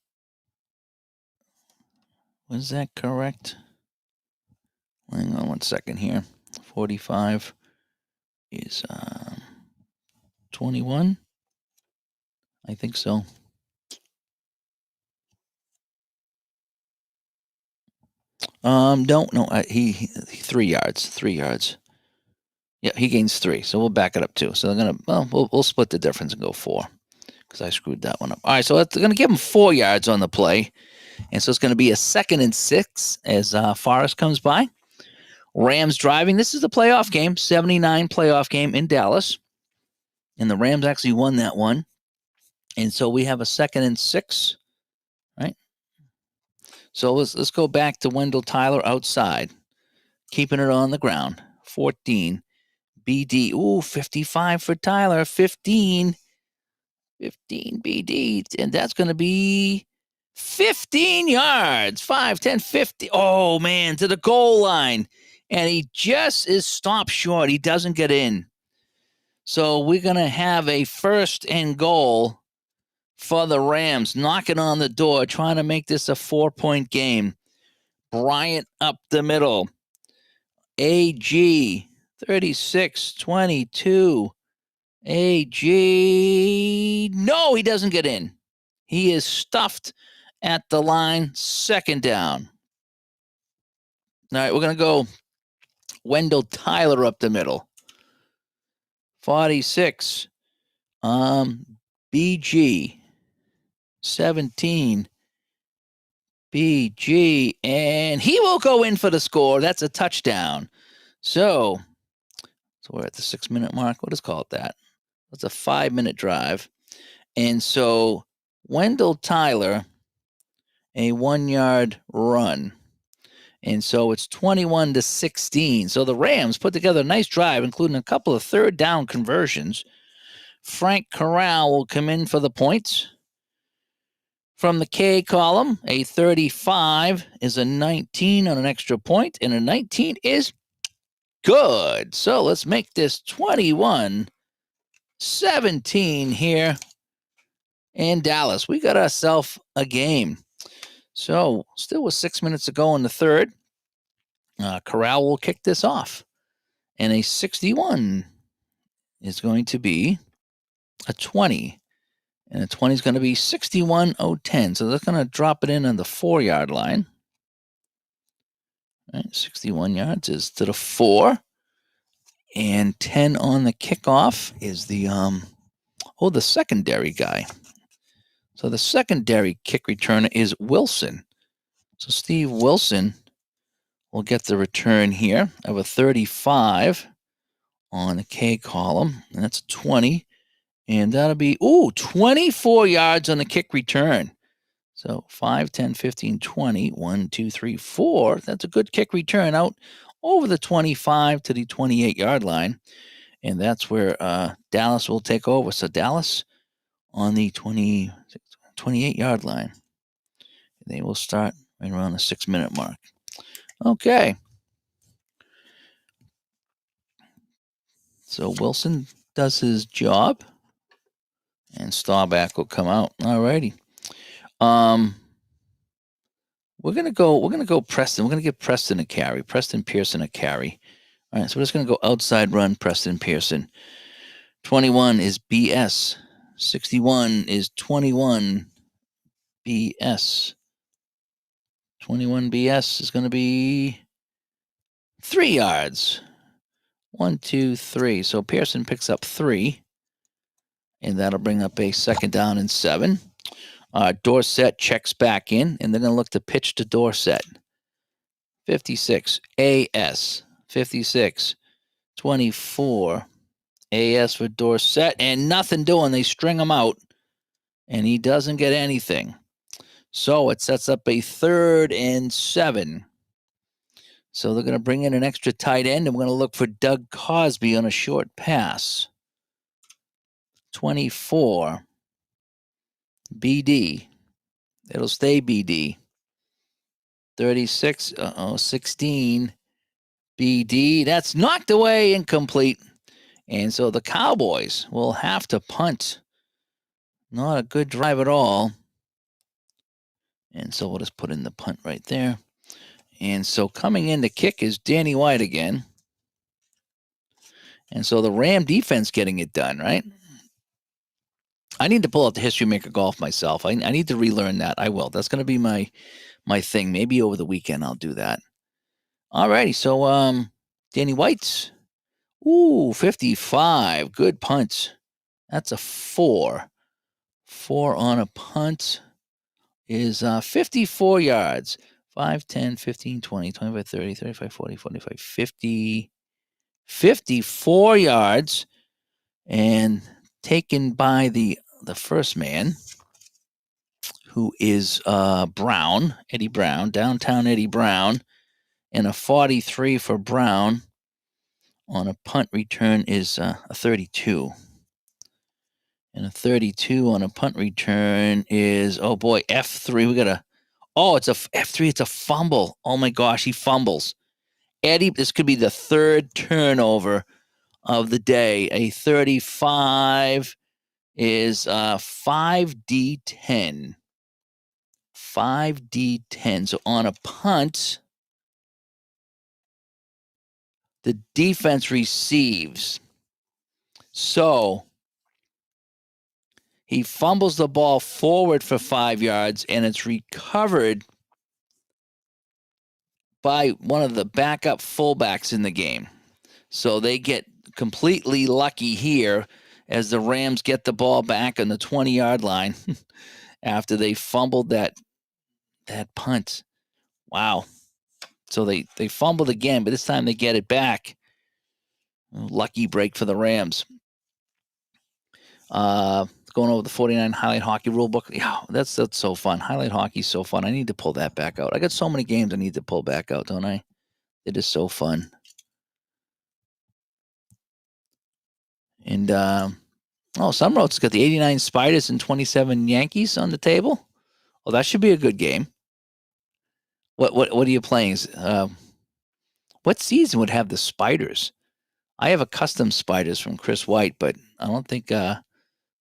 was that correct? Hang on 1 second here. 45 is 21. I think so. No, he 3 yards. 3 yards. Yeah, he gains 3, so we'll back it up 2. So they're gonna, we'll split the difference and go 4 because I screwed that one up. All right, so they're gonna give him 4 yards on the play, and so it's gonna be a 2nd and 6 as Forrest comes by. Rams driving. This is the playoff game, 79 playoff game in Dallas, and the Rams actually won that one, and so we have a 2nd and 6, right? So let's go back to Wendell Tyler outside, keeping it on the ground. 14. BD. Ooh, 55 for Tyler. 15 BD. And that's going to be 15 yards. 5, 10, 50. Oh, man, to the goal line. And he just is stopped short. He doesn't get in. So we're going to have a 1st and goal for the Rams, knocking on the door, trying to make this a 4-point game. Bryant up the middle. AG. 36-22. AG. No, he doesn't get in. He is stuffed at the line. 2nd down. All right, we're going to go Wendell Tyler up the middle. 46. BG. 17. BG. And he will go in for the score. That's a touchdown. So we're at the 6-minute mark. What is called that? It's a 5-minute drive. And so Wendell Tyler, a 1-yard run. And so it's 21-16. So the Rams put together a nice drive, including a couple of 3rd down conversions. Frank Corral will come in for the points. From the K column, a 35 is a 19 on an extra point, and a 19 is good. So let's make this 21-17 here in Dallas. We got ourselves a game. So still with 6 minutes to go in the 3rd. Corral will kick this off. And a 61 is going to be a 20. And a 20 is going to be 61-0-10. So they're going to drop it in on the 4-yard line. All right, 61 yards is to the 4. And 10 on the kickoff is the the secondary guy. So the secondary kick returner is Wilson. So Steve Wilson will get the return here of a 35 on the K column. And that's 20. And that'll be, 24 yards on the kick return. So 5, 10, 15, 20. 1, 2, 3, 4. That's a good kick return out over the 25 to the 28-yard line. And that's where Dallas will take over. So Dallas on the 28-yard line. They will start right around the 6-minute mark. Okay. So Wilson does his job, and Staubach will come out. All righty. We're gonna go Preston. We're gonna give Preston a carry. Preston Pearson a carry. All right. So we're just gonna go outside run Preston Pearson. 21 is BS. 61 is 21 BS. 21 BS is gonna be 3 yards. 1, 2, 3. So Pearson picks up 3. And that'll bring up a 2nd down and 7. Dorsett checks back in, and they're going to look to pitch to Dorsett. 56, AS. 56, 24, AS for Dorsett. And nothing doing. They string him out, and he doesn't get anything. So it sets up a 3rd and 7. So they're going to bring in an extra tight end, and we're going to look for Doug Cosby on a short pass. 24, BD. It'll stay BD. 36, 16, BD. That's knocked away, incomplete. And so the Cowboys will have to punt. Not a good drive at all. And so we'll just put in the punt right there. And so coming in to kick is Danny White again. And so the Ram defense getting it done, right? I need to pull out the History Maker Golf myself. I need to relearn that. I will. That's going to be my thing. Maybe over the weekend I'll do that. All righty. So Danny White's 55. Good punt. That's a 4. 4 on a punt is 54 yards. 5, 10, 15, 20, 25, 30, 35, 40, 45, 50. 54 yards. And taken by the first man, who is Brown, Eddie Brown, downtown Eddie Brown. And a 43 for Brown on a punt return is a 32. And a 32 on a punt return is, F3. We got it's a F3. It's a fumble. Oh my gosh, he fumbles. Eddie, this could be the 3rd turnover of the day. A 35 is 5D10. 5D10. So on a punt, the defense receives. So he fumbles the ball forward for 5 yards, and it's recovered by one of the backup fullbacks in the game. So they get completely lucky here as the Rams get the ball back on the 20-yard line after they fumbled that punt. Wow. So they fumbled again, but this time they get it back. Lucky break for the Rams. Going over the 49 highlight hockey rule book. Yeah, that's so fun. Highlight hockey is so fun. I need to pull that back out. I got so many games I need to pull back out, don't I? It is so fun. And Summerall's got the 89 Spiders and 27 Yankees on the table. Well, that should be a good game. What are you playing? What season would have the Spiders? I have a custom Spiders from Chris White, but I don't think.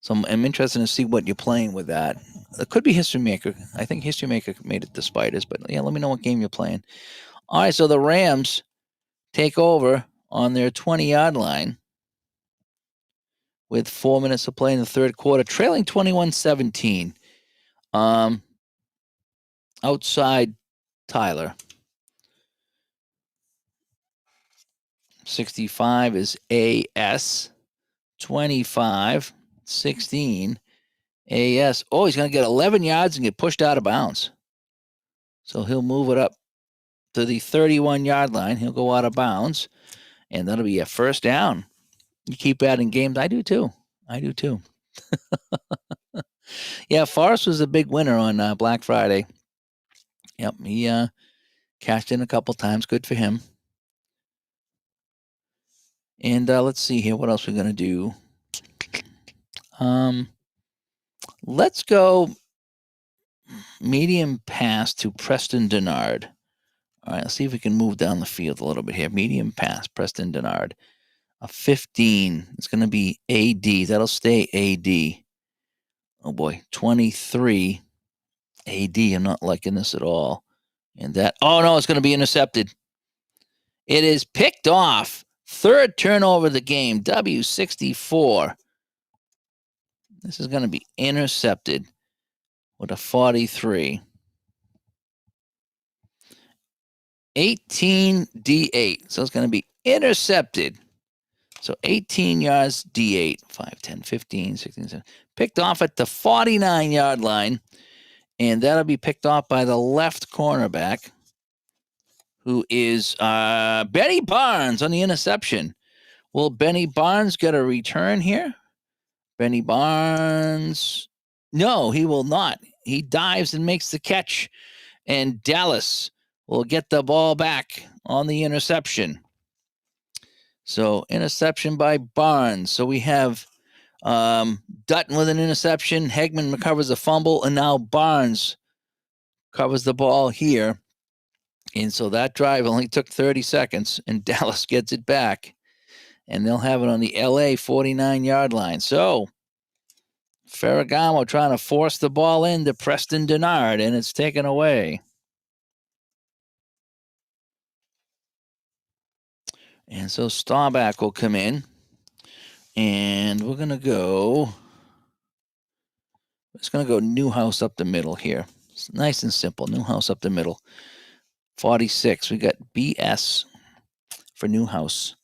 So I'm interested to see what you're playing with that. It could be History Maker. I think History Maker made it the Spiders, but yeah, let me know what game you're playing. All right, so the Rams take over on their 20-yard line with 4 minutes to play in the 3rd quarter, trailing 21-17. Outside Tyler. 65 is AS. 25, 16, AS. Oh, he's going to get 11 yards and get pushed out of bounds. So he'll move it up to the 31-yard line. He'll go out of bounds, and that'll be a 1st down. You keep adding games. I do too. I do too. Yeah, Forrest was a big winner on Black Friday. Yep, he cashed in a couple times. Good for him. And let's see here. What else we're gonna do? Let's go medium pass to Preston Denard. All right, let's see if we can move down the field a little bit here. Medium pass, Preston Denard. A 15. It's going to be AD. That'll stay AD. Oh boy, 23 AD. I'm not liking this at all. And that, oh no, it's going to be intercepted. It is picked off. Third turnover of the game, W64. This is going to be intercepted with a 43. 18 D8. So it's going to be intercepted. So 18 yards, D8, 5, 10, 15, 16, 17. Picked off at the 49-yard line. And that'll be picked off by the left cornerback, who is Benny Barnes on the interception. Will Benny Barnes get a return here? Benny Barnes. No, he will not. He dives and makes the catch. And Dallas will get the ball back on the interception. So interception by Barnes. So we have Dutton with an interception. Hegman recovers a fumble. And now Barnes covers the ball here. And so that drive only took 30 seconds. And Dallas gets it back. And they'll have it on the LA 49-yard line. So Ferragamo trying to force the ball into Preston Denard. And it's taken away. And so Staubach will come in. And we're going to go. It's going to go Newhouse up the middle here. It's nice and simple. Newhouse up the middle. 46. We got BS for Newhouse.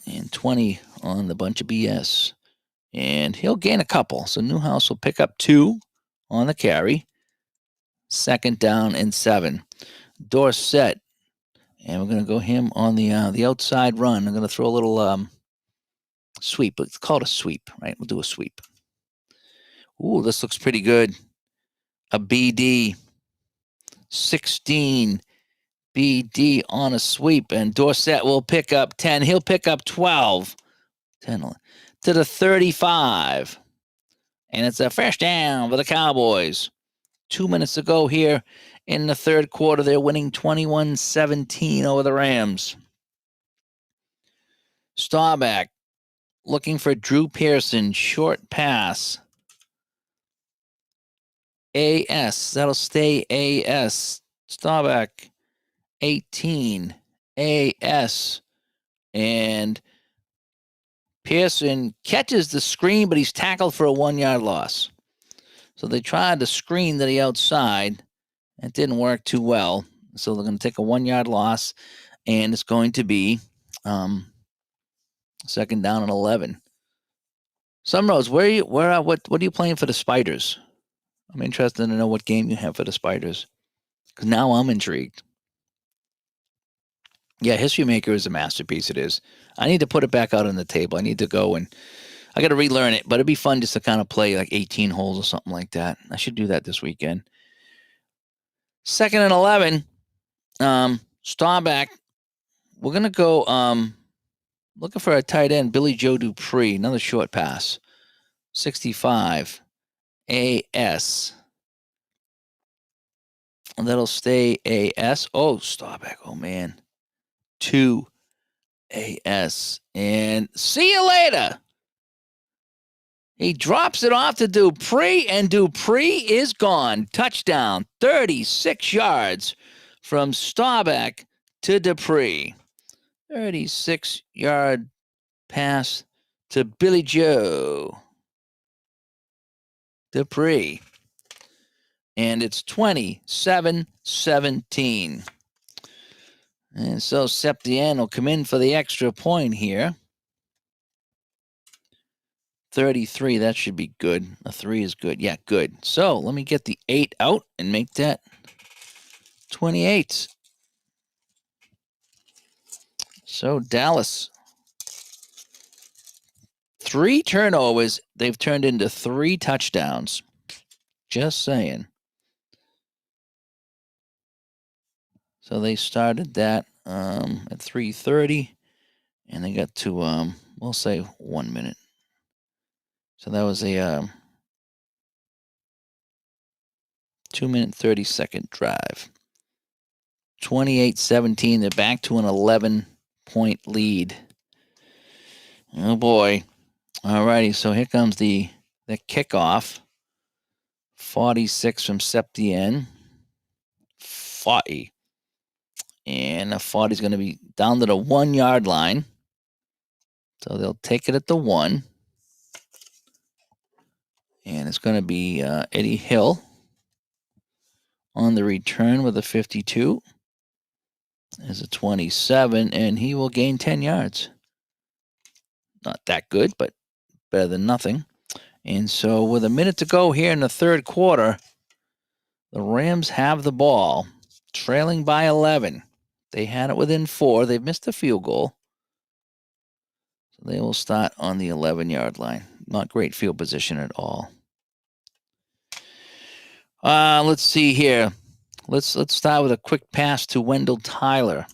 And 20 on the bunch of BS. And he'll gain a couple. So Newhouse will pick up 2 on the carry. Second down and 7. Dorsett. And we're going to go him on the outside run. I'm going to throw a little sweep. It's called a sweep, right? We'll do a sweep. Ooh, this looks pretty good. A BD. 16. BD on a sweep. And Dorsett will pick up 10. He'll pick up 12. 10 to the 35. And it's a first down for the Cowboys. 2 minutes to go here in the third quarter. They're winning 21-17 over the Rams. Staubach looking for Drew Pearson. Short pass. AS. That'll stay AS. Staubach 18. AS. And Pearson catches the screen, but he's tackled for a 1-yard loss. So they tried to screen to the outside. It didn't work too well. So they're going to take a 1-yard loss, and it's going to be second down and 11. Sunrose, what are you playing for the Spiders? I'm interested to know what game you have for the Spiders, because now I'm intrigued. Yeah, History Maker is a masterpiece. It is. I need to put it back out on the table. I need to go and I got to relearn it, but it'd be fun just to kind of play like 18 holes or something like that. I should do that this weekend. Second and 11. Staubach. We're gonna go looking for a tight end, Billy Joe Dupree, another short pass. 65. AS. And that'll stay AS. Oh, Staubach. Oh man. 2 AS. And see you later. He drops it off to Dupree, and Dupree is gone. Touchdown. 36 yards from Staubach to Dupree. 36-yard pass to Billy Joe Dupree. And it's 27-17. And so Septien will come in for the extra point here. 33, that should be good. A 3 is good. Yeah, good. So let me get the 8 out and make that 28. So Dallas 3 turnovers, they've turned into 3 touchdowns. Just saying. So they started that at 3:30, and they got to we'll say 1 minute. So that was a 2-minute 30-second drive. 28-17. They're back to an 11-point lead. Oh boy! All righty. So here comes the kickoff. 46 from Septien. 40. And the 40 is going to be down to the 1-yard line. So they'll take it at the 1. And it's going to be Eddie Hill on the return with a 52. There's a 27, and he will gain 10 yards. Not that good, but better than nothing. And so with a minute to go here in the third quarter, the Rams have the ball, trailing by 11. They had it within 4. They've missed a field goal. So they will start on the 11-yard line. Not great field position at all. Let's see here. Let's start with a quick pass to Wendell Tyler.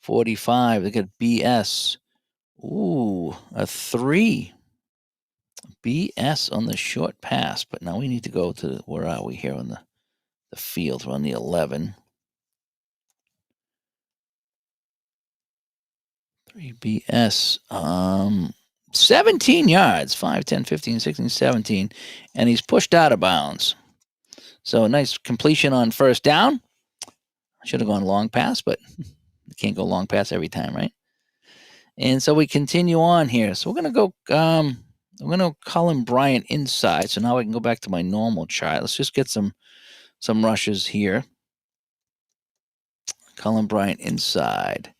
45. They got BS. Ooh, a 3. BS on the short pass. But now we need to go to, where are we here on the field? We're on the 11. 3 BS. 17 yards. 5, 10, 15, 16, 17. And he's pushed out of bounds. So a nice completion on first down. Should have gone long pass, but you can't go long pass every time, right? And so we continue on here. So we're going to go, I'm going to call him Bryant inside. So now I can go back to my normal chart. Let's just get some rushes here. Colin Bryant inside.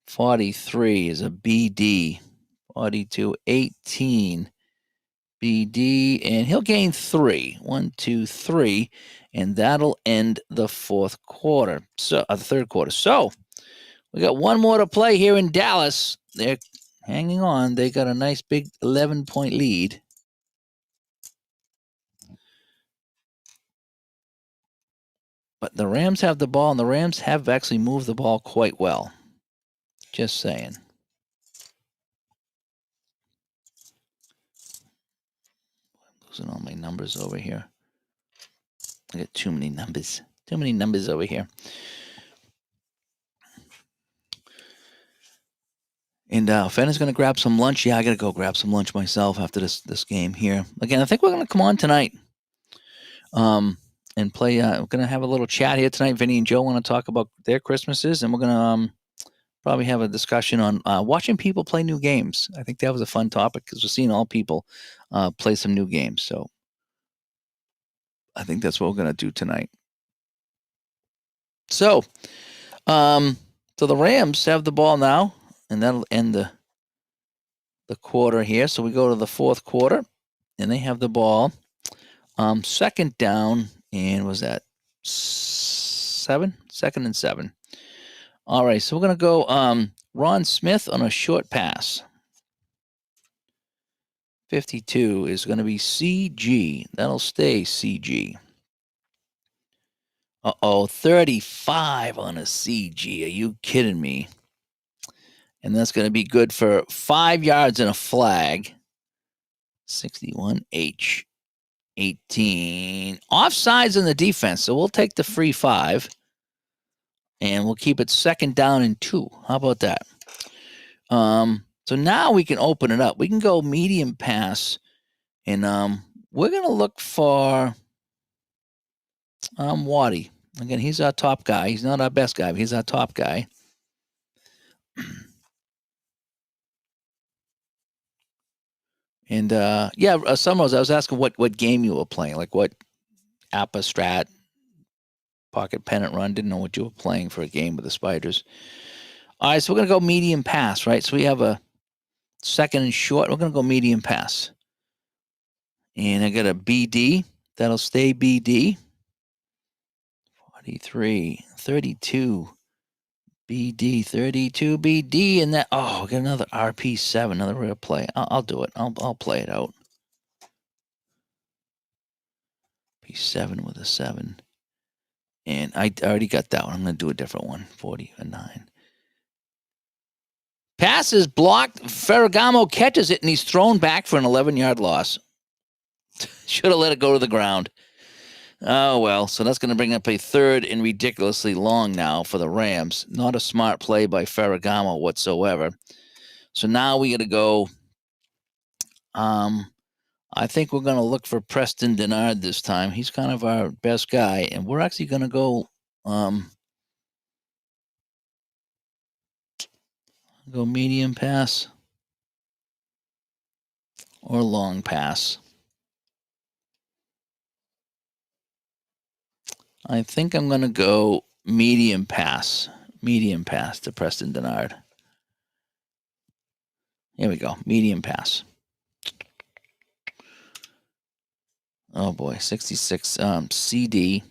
43 is a BD. 42, 18. BD, and he'll gain 3. 1, 2, 3. And that'll end the fourth quarter. So the third quarter. So we got one more to play here in Dallas. They're hanging on. They got a nice big 11-point lead. But the Rams have the ball, and the Rams have actually moved the ball quite well. Just saying. I'm losing all my numbers over here. I got too many numbers. Too many numbers over here. And Fenner's going to grab some lunch. Yeah, I got to go grab some lunch myself after this game here. Again, I think we're going to come on tonight and play. We're going to have a little chat here tonight. Vinny and Joe want to talk about their Christmases, and we're going to probably have a discussion on watching people play new games. I think that was a fun topic because we're seeing all people play some new games. So I think that's what we're going to do tonight. So, so the Rams have the ball now, and that'll end the quarter here. So we go to the fourth quarter, and they have the ball. Second down, and was that 7? 2nd and 7. All right, so we're going to go Ron Smith on a short pass. 52 is going to be CG. That'll stay CG. 35 on a CG. Are you kidding me? And that's going to be good for 5 yards and a flag. 61H. 18. Offsides in the defense, so we'll take the free 5. And we'll keep it 2nd down and 2. How about that? So now we can open it up. We can go medium pass. And we're going to look for Waddy. Again, he's our top guy. He's not our best guy, but he's our top guy. And Summers, I was asking what game you were playing, like what APBA strat, pocket pennant run. Didn't know what you were playing for a game with the Spiders. All right, so we're going to go medium pass, right? So we have a 2nd and short. We're going to go medium pass. And I got a BD. That'll stay BD. 43, 32. BD 32 BD and that. Oh, get another RP7, another real play. I'll do it. I'll play it out. P7 with a 7. And I already got that one. I'm going to do a different one. 40 a 9. Pass is blocked. Ferragamo catches it, and he's thrown back for an 11-yard loss. Should have let it go to the ground. Oh, well. So that's going to bring up a 3rd and ridiculously long now for the Rams. Not a smart play by Ferragamo whatsoever. So now we got to go. I think we're going to look for Preston Denard this time. He's kind of our best guy, and we're actually going to go medium pass or long pass. I think I'm going to go medium pass to Preston Denard. Here we go, medium pass. Oh boy, 66 CD.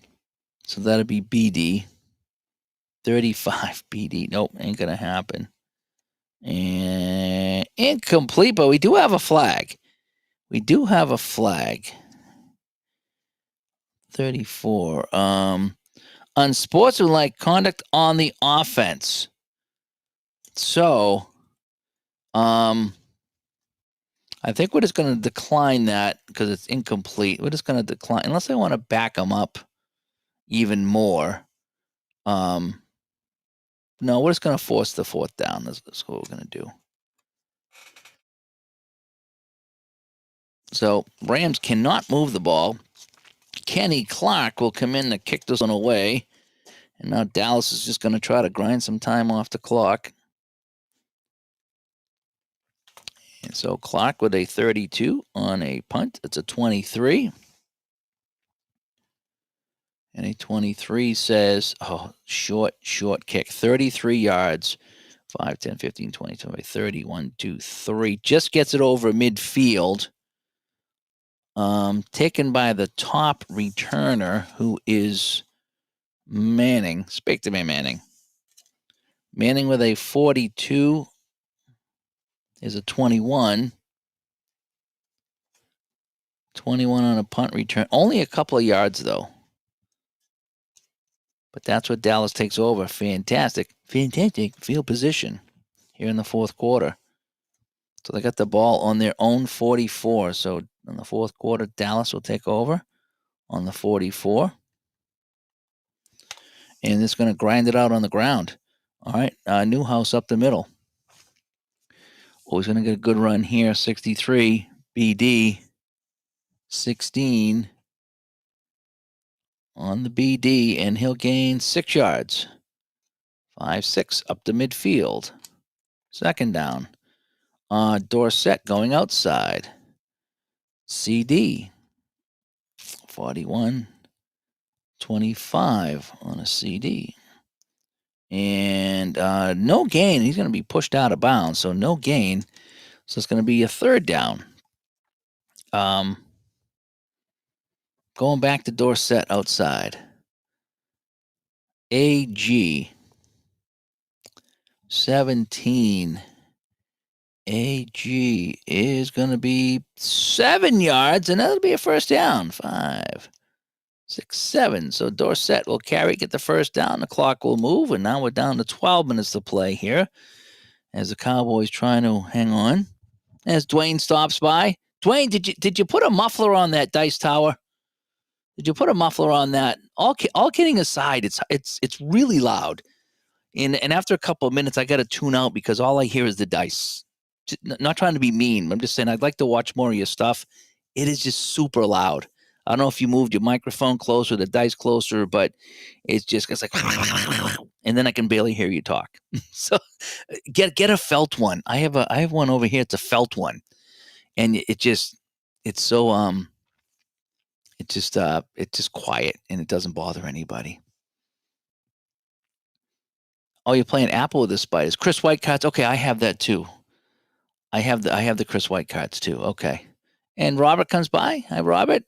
So that'd be BD. 35 BD. Nope, ain't gonna happen. And incomplete, but we do have a flag. 34. Unsportsmanlike conduct on the offense. So, I think we're just going to decline that because it's incomplete. We're just going to decline unless I want to back them up even more. No, we're just going to force the 4th down. That's what we're going to do. So Rams cannot move the ball. Kenny Clark will come in to kick this one away. And now Dallas is just going to try to grind some time off the clock. And so Clark with a 32 on a punt. It's a 23. And a 23 says, short kick. 33 yards. 5, 10, 15, 20, 20, 30, 1, 2, 3. Just gets it over midfield. Taken by the top returner, who is Manning. Speak to me, Manning. Manning with a 42 is a 21. 21 on a punt return. Only a couple of yards, though. But that's what Dallas takes over. Fantastic field position here in the 4th quarter. So they got the ball on their own 44. So in the 4th quarter, Dallas will take over on the 44. And it's going to grind it out on the ground. All right, Newhouse up the middle. Oh, he's going to get a good run here. 63, BD, 16 on the BD, and he'll gain 6 yards. 5, 6 up the midfield. 2nd down. Dorsett going outside. CD, 41, 25 on a CD. And no gain. He's going to be pushed out of bounds, so no gain. So it's going to be a 3rd down. Going back to Dorsett outside. AG 17. AG is going to be 7 yards, and that'll be a 1st down. 5, 6, 7. So Dorsett will carry, get the 1st down. The clock will move, and now we're down to 12 minutes to play here as the Cowboys trying to hang on. As Dwayne stops by. Dwayne, did you put a muffler on that dice tower? Did you put a muffler on that? All kidding aside, it's really loud. And after a couple of minutes, I got to tune out because all I hear is the dice. Not trying to be mean. I'm just saying I'd like to watch more of your stuff. It is just super loud. I don't know if you moved your microphone closer, the dice closer, but it's like, and then I can barely hear you talk. So get a felt one. I have one over here. It's a felt one, and it's just quiet and it doesn't bother anybody. Oh, you're playing Apple with the spiders. Chris White cards. Okay, I have that too. I have the Chris White cards too. Okay. And Robert comes by. Hi, Robert.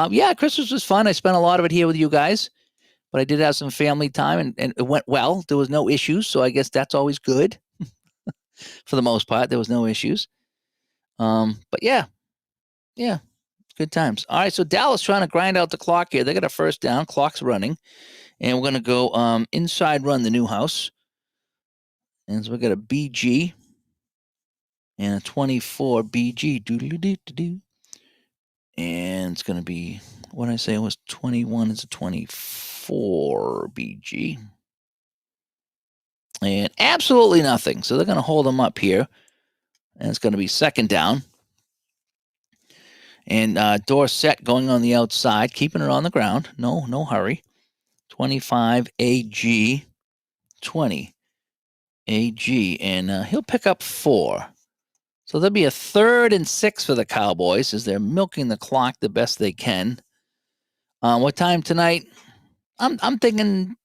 Yeah, Christmas was fun. I spent a lot of it here with you guys. but I did have some family time, and it went well. There was no issues, so I guess that's always good. For the most part, there was no issues. But yeah, good times. All right, so Dallas trying to grind out the clock here. They got a first down, clock's running, and we're gonna go inside run the new house, and so we got a BG and a 24 BG. Doo-doo-doo-doo-doo. And it's gonna be what did I say it was 21. It's a 24 BG. And absolutely nothing. So they're going to hold them up here. And it's going to be second down. And Dorsett going on the outside, keeping it on the ground. No hurry. 25 AG, 20 AG. And he'll pick up 4. So there'll be a 3rd and 6 for the Cowboys as they're milking the clock the best they can. What time tonight? I'm thinking,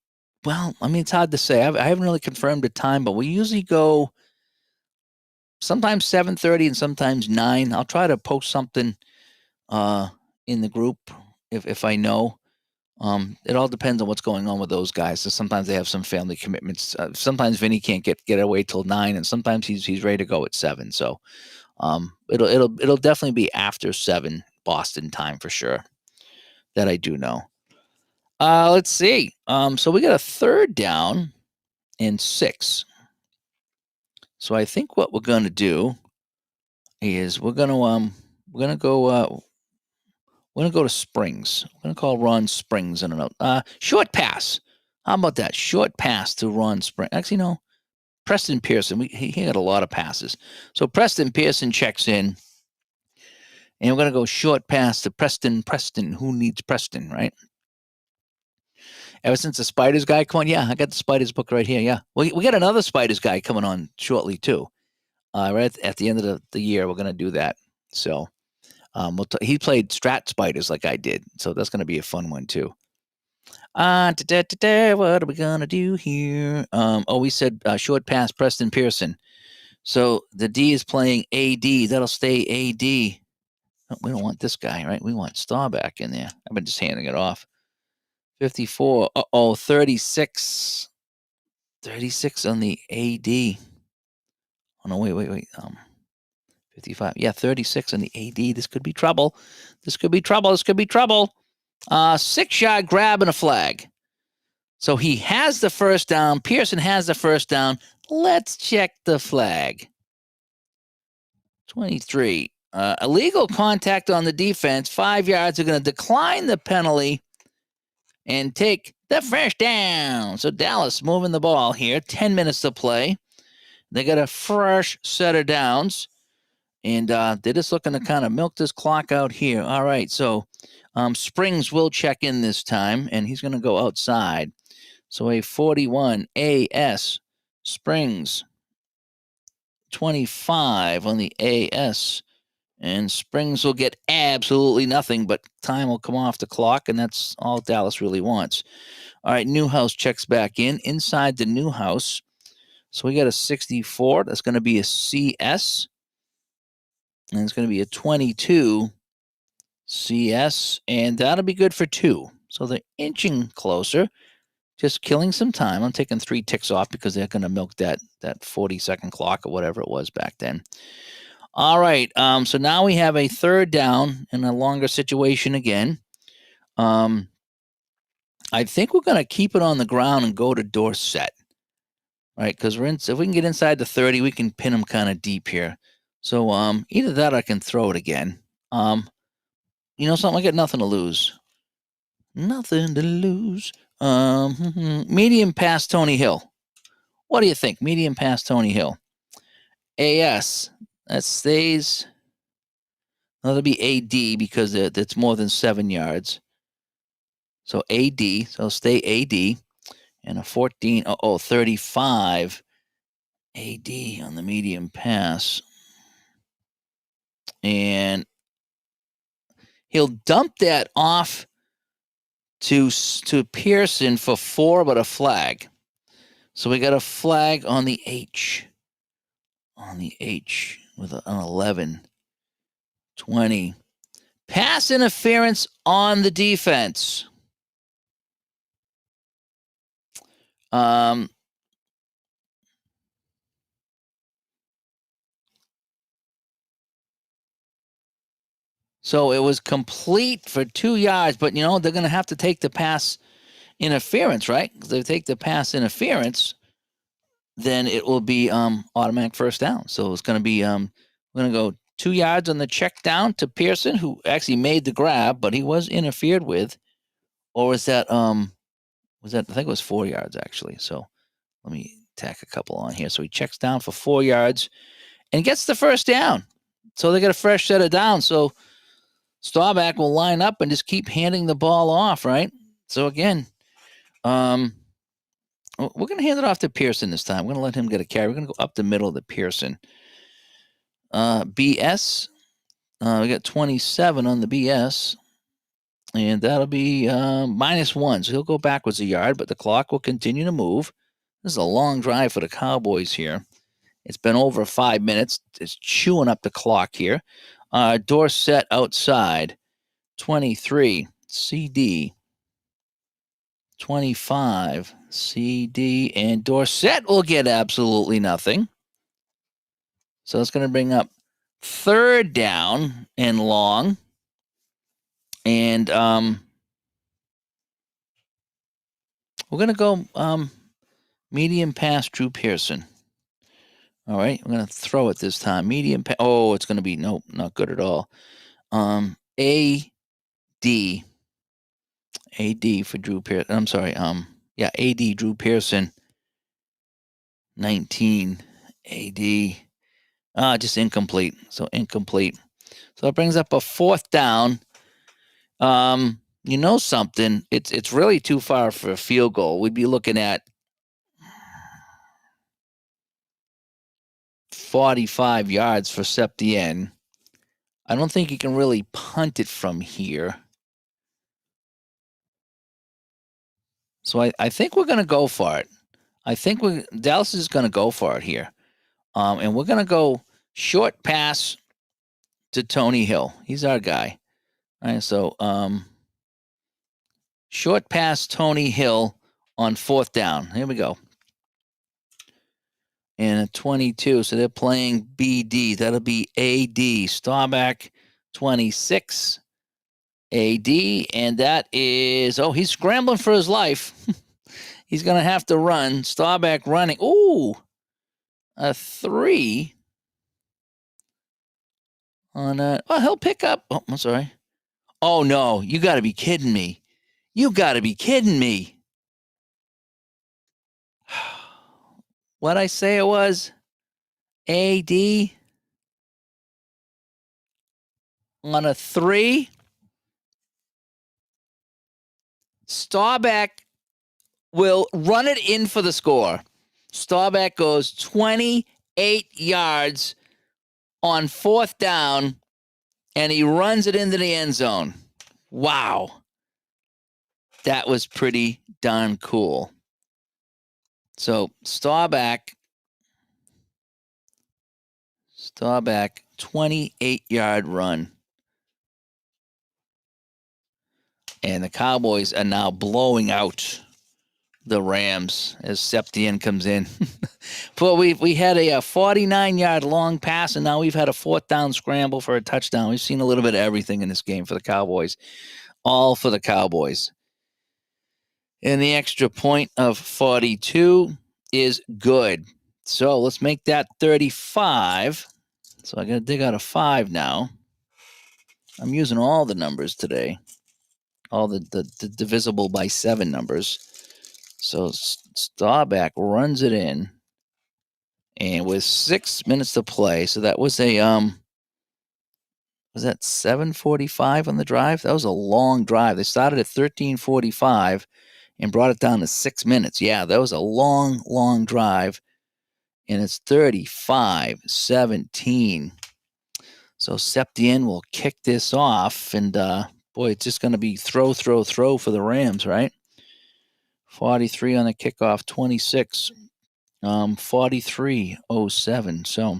well, I mean, it's hard to say. I haven't really confirmed the time, but we usually go sometimes 7:30 and sometimes 9. I'll try to post something in the group if I know. It all depends on what's going on with those guys. So sometimes they have some family commitments. Sometimes Vinny can't get away till 9, and sometimes he's ready to go at 7. So it'll definitely be after 7 Boston time for sure. That I do know. Let's see. So we got a 3rd down and 6. So I think what we're gonna do is we're gonna go to Springs. We're gonna call Ron Springs in a short pass. How about that? Short pass to Ron Springs. Actually, no. Preston Pearson. He had a lot of passes. So Preston Pearson checks in, and we're gonna go short pass to Preston. Preston. Who needs Preston, right? Ever since the Spiders guy come on, yeah, I got the Spiders book right here. Yeah, we got another Spiders guy coming on shortly too. Right at the end of the year, we're gonna do that. So, he played Strat Spiders like I did, so that's gonna be a fun one too. What are we gonna do here? We said short pass Preston Pearson. So the D is playing AD. That'll stay AD. Oh, we don't want this guy, right? We want Star back in there. I've been just handing it off. 54. 36. 36 on the AD. Oh no, wait. 55. Yeah, 36 on the AD. This could be trouble. 6-yard grab and a flag. So he has the first down. Pearson has the first down. Let's check the flag. 23. Illegal contact on the defense. 5 yards. Are going to decline the penalty and take the first down. So Dallas moving the ball here. 10 minutes to play. They got a fresh set of downs. And they're just looking to kind of milk this clock out here. All right, so Springs will check in this time, and he's going to go outside. So a 41 AS Springs, 25 on the AS, and Springs will get absolutely nothing, but time will come off the clock, and that's all Dallas really wants. All right, Newhouse checks back in. Inside the Newhouse, so we got a 64. That's going to be a CS. And it's going to be a 22 CS, and that'll be good for 2. So they're inching closer, just killing some time. I'm taking 3 ticks off because they're going to milk that 40-second clock or whatever it was back then. All right, so now we have a 3rd down in a longer situation again. I think we're going to keep it on the ground and go to Dorsett. Right, because if we can get inside the 30, we can pin them kind of deep here. So either that or I can throw it again. You know something? I got nothing to lose. Nothing to lose. Medium pass Tony Hill. What do you think? Medium pass Tony Hill. AS. That stays. That'll be AD because it's more than 7 yards. So AD. So stay AD. And a 14. 35. AD on the medium pass. And he'll dump that off to Pearson for 4, but a flag. So we got a flag on the H. On the H with an 11. 20. Pass interference on the defense. Um, so it was complete for 2 yards, but they're going to have to take the pass interference, right? 'Cause if they take the pass interference, then it will be automatic first down. So it's going to be we're going to go 2 yards on the check down to Pearson, who actually made the grab, but he was interfered with. Or was that I think it was 4 yards actually. So let me tack a couple on here. So he checks down for 4 yards and gets the first down. So they get a fresh set of downs. So Staubach will line up and just keep handing the ball off, right? So again, we're going to hand it off to Pearson this time. We're going to let him get a carry. We're going to go up the middle to Pearson. BS, we got 27 on the BS, and that'll be -1. So he'll go backwards a yard, but the clock will continue to move. This is a long drive for the Cowboys here. It's been over 5 minutes. It's chewing up the clock here. Dorsett outside, 23. CD, 25. CD, and Dorsett will get absolutely nothing. So it's going to bring up third down and long. And we're going to go medium pass Drew Pearson. All right, I'm going to throw it this time. Medium pass. Oh, it's going to be, nope, not good at all. AD. AD for Drew Pearson. I'm sorry. AD Drew Pearson. 19. AD. Just incomplete. So incomplete. So it brings up a fourth down. You know something? It's really too far for a field goal. We'd be looking at 45 yards for Septien. I don't think you can really punt it from here. So I think we're going to go for it. I think Dallas is going to go for it here. And we're going to go short pass to Tony Hill. He's our guy. All right, so short pass Tony Hill on fourth down. Here we go. And a 22. So they're playing BD. That'll be AD. Staubach, 26. AD. And that is, he's scrambling for his life. He's going to have to run. Staubach running. Ooh, a 3 on a, he'll pick up. Oh, I'm sorry. Oh, no. You got to be kidding me. You got to be kidding me. What I say it was? AD on a 3. Staubach will run it in for the score. Staubach goes 28 yards on fourth down, and he runs it into the end zone. Wow. That was pretty darn cool. So Staubach, 28-yard run. And the Cowboys are now blowing out the Rams as Septien comes in. But we had a 49-yard long pass, and now we've had a fourth down scramble for a touchdown. We've seen a little bit of everything in this game for the Cowboys. All for the Cowboys. And the extra point of 42 is good. So let's make that 35. So I got to dig out a 5 now. I'm using all the numbers today. All the divisible by 7 numbers. So Staubach runs it in. And with 6 minutes to play, so that was a was that 7:45 on the drive? That was a long drive. They started at 13:45 and brought it down to 6 minutes. Yeah, that was a long, long drive. And it's 35-17. So Septien will kick this off, and boy, it's just going to be throw for the Rams, right? 43 on the kickoff, 26. 43-07. So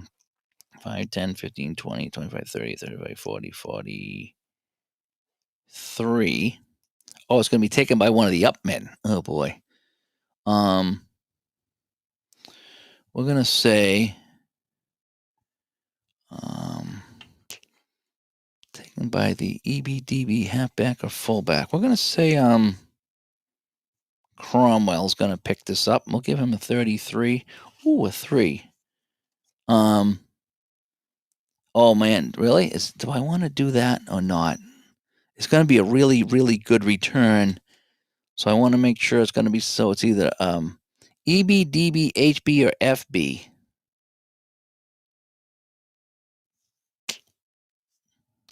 5, 10, 15, 20, 25, 30, 35, 40, 43. Oh, it's going to be taken by one of the up men. Oh, boy. We're going to say um, taken by the APBA halfback or fullback. We're going to say Cromwell's going to pick this up. We'll give him a 33. Ooh, a 3. Oh man, really? Do I want to do that or not? It's going to be a really, really good return. So I want to make sure it's going to be so it's either EB, DB, HB, or FB.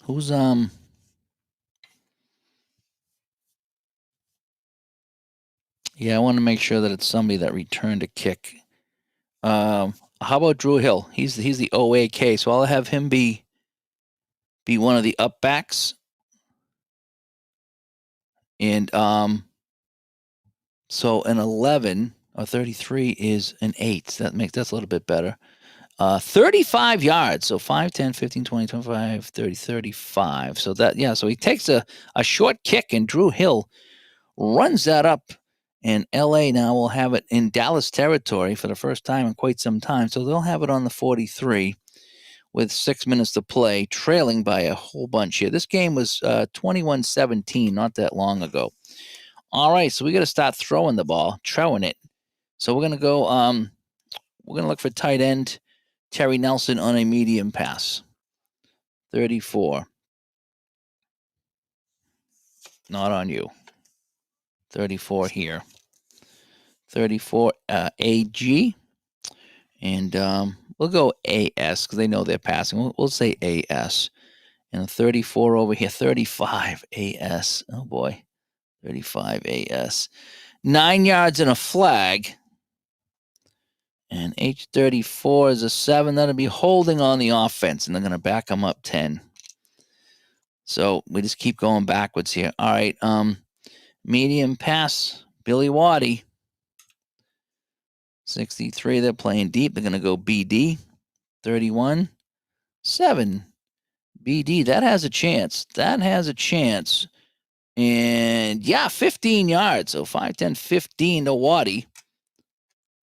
Who's Yeah, I want to make sure that it's somebody that returned a kick. How about Drew Hill? He's the OAK, so I'll have him be one of the up backs. And so an 11 or 33 is an 8. That's a little bit better. 35 yards. So 5, 10, 15, 20, 25, 30, 35. So so he takes a short kick, and Drew Hill runs that up. And LA now will have it in Dallas territory for the first time in quite some time. So they'll have it on the 43 with 6 minutes to play, trailing by a whole bunch here. This game was 21-17 not that long ago. All right, so we got to start throwing the ball, throwing it. So we're going to go, we're going to look for tight end Terry Nelson on a medium pass. 34. Not on you. 34 here. 34 AG. And we'll go AS because they know they're passing. We'll say AS. And 34 over here. 35 AS. Oh boy. 35 AS. 9 yards and a flag. And H34 is a 7. That'll be holding on the offense. And they're going to back them up 10. So we just keep going backwards here. All right. Medium pass. Billy Waddy. 63. They're playing deep. They're going to go BD. 31. 7. BD. That has a chance. That has a chance. And yeah, 15 yards. So 5, 10, 15 to Waddy.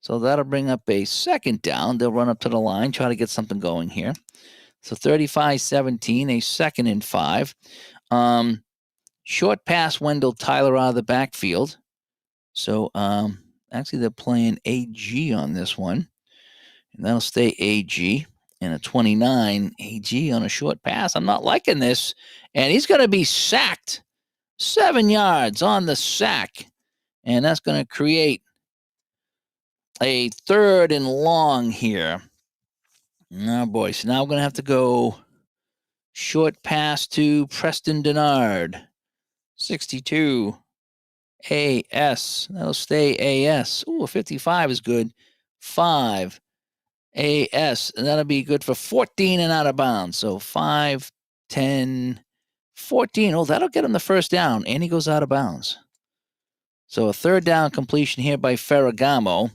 So that'll bring up a second down. They'll run up to the line, try to get something going here. So 35-17, a 2nd and 5. Short pass, Wendell Tyler out of the backfield. So actually they're playing AG on this one. And that'll stay AG. And a 29, AG on a short pass. I'm not liking this. And he's going to be sacked. 7 yards on the sack. And that's going to create a 3rd and long here. Oh, boy. So now we're going to have to go short pass to Preston Denard. 62. AS. That'll stay AS. Ooh, 55 is good. 5. AS. And that'll be good for 14 and out of bounds. So 5, 10, 14. Oh, that'll get him the first down. And he goes out of bounds. So a 3rd down completion here by Ferragamo.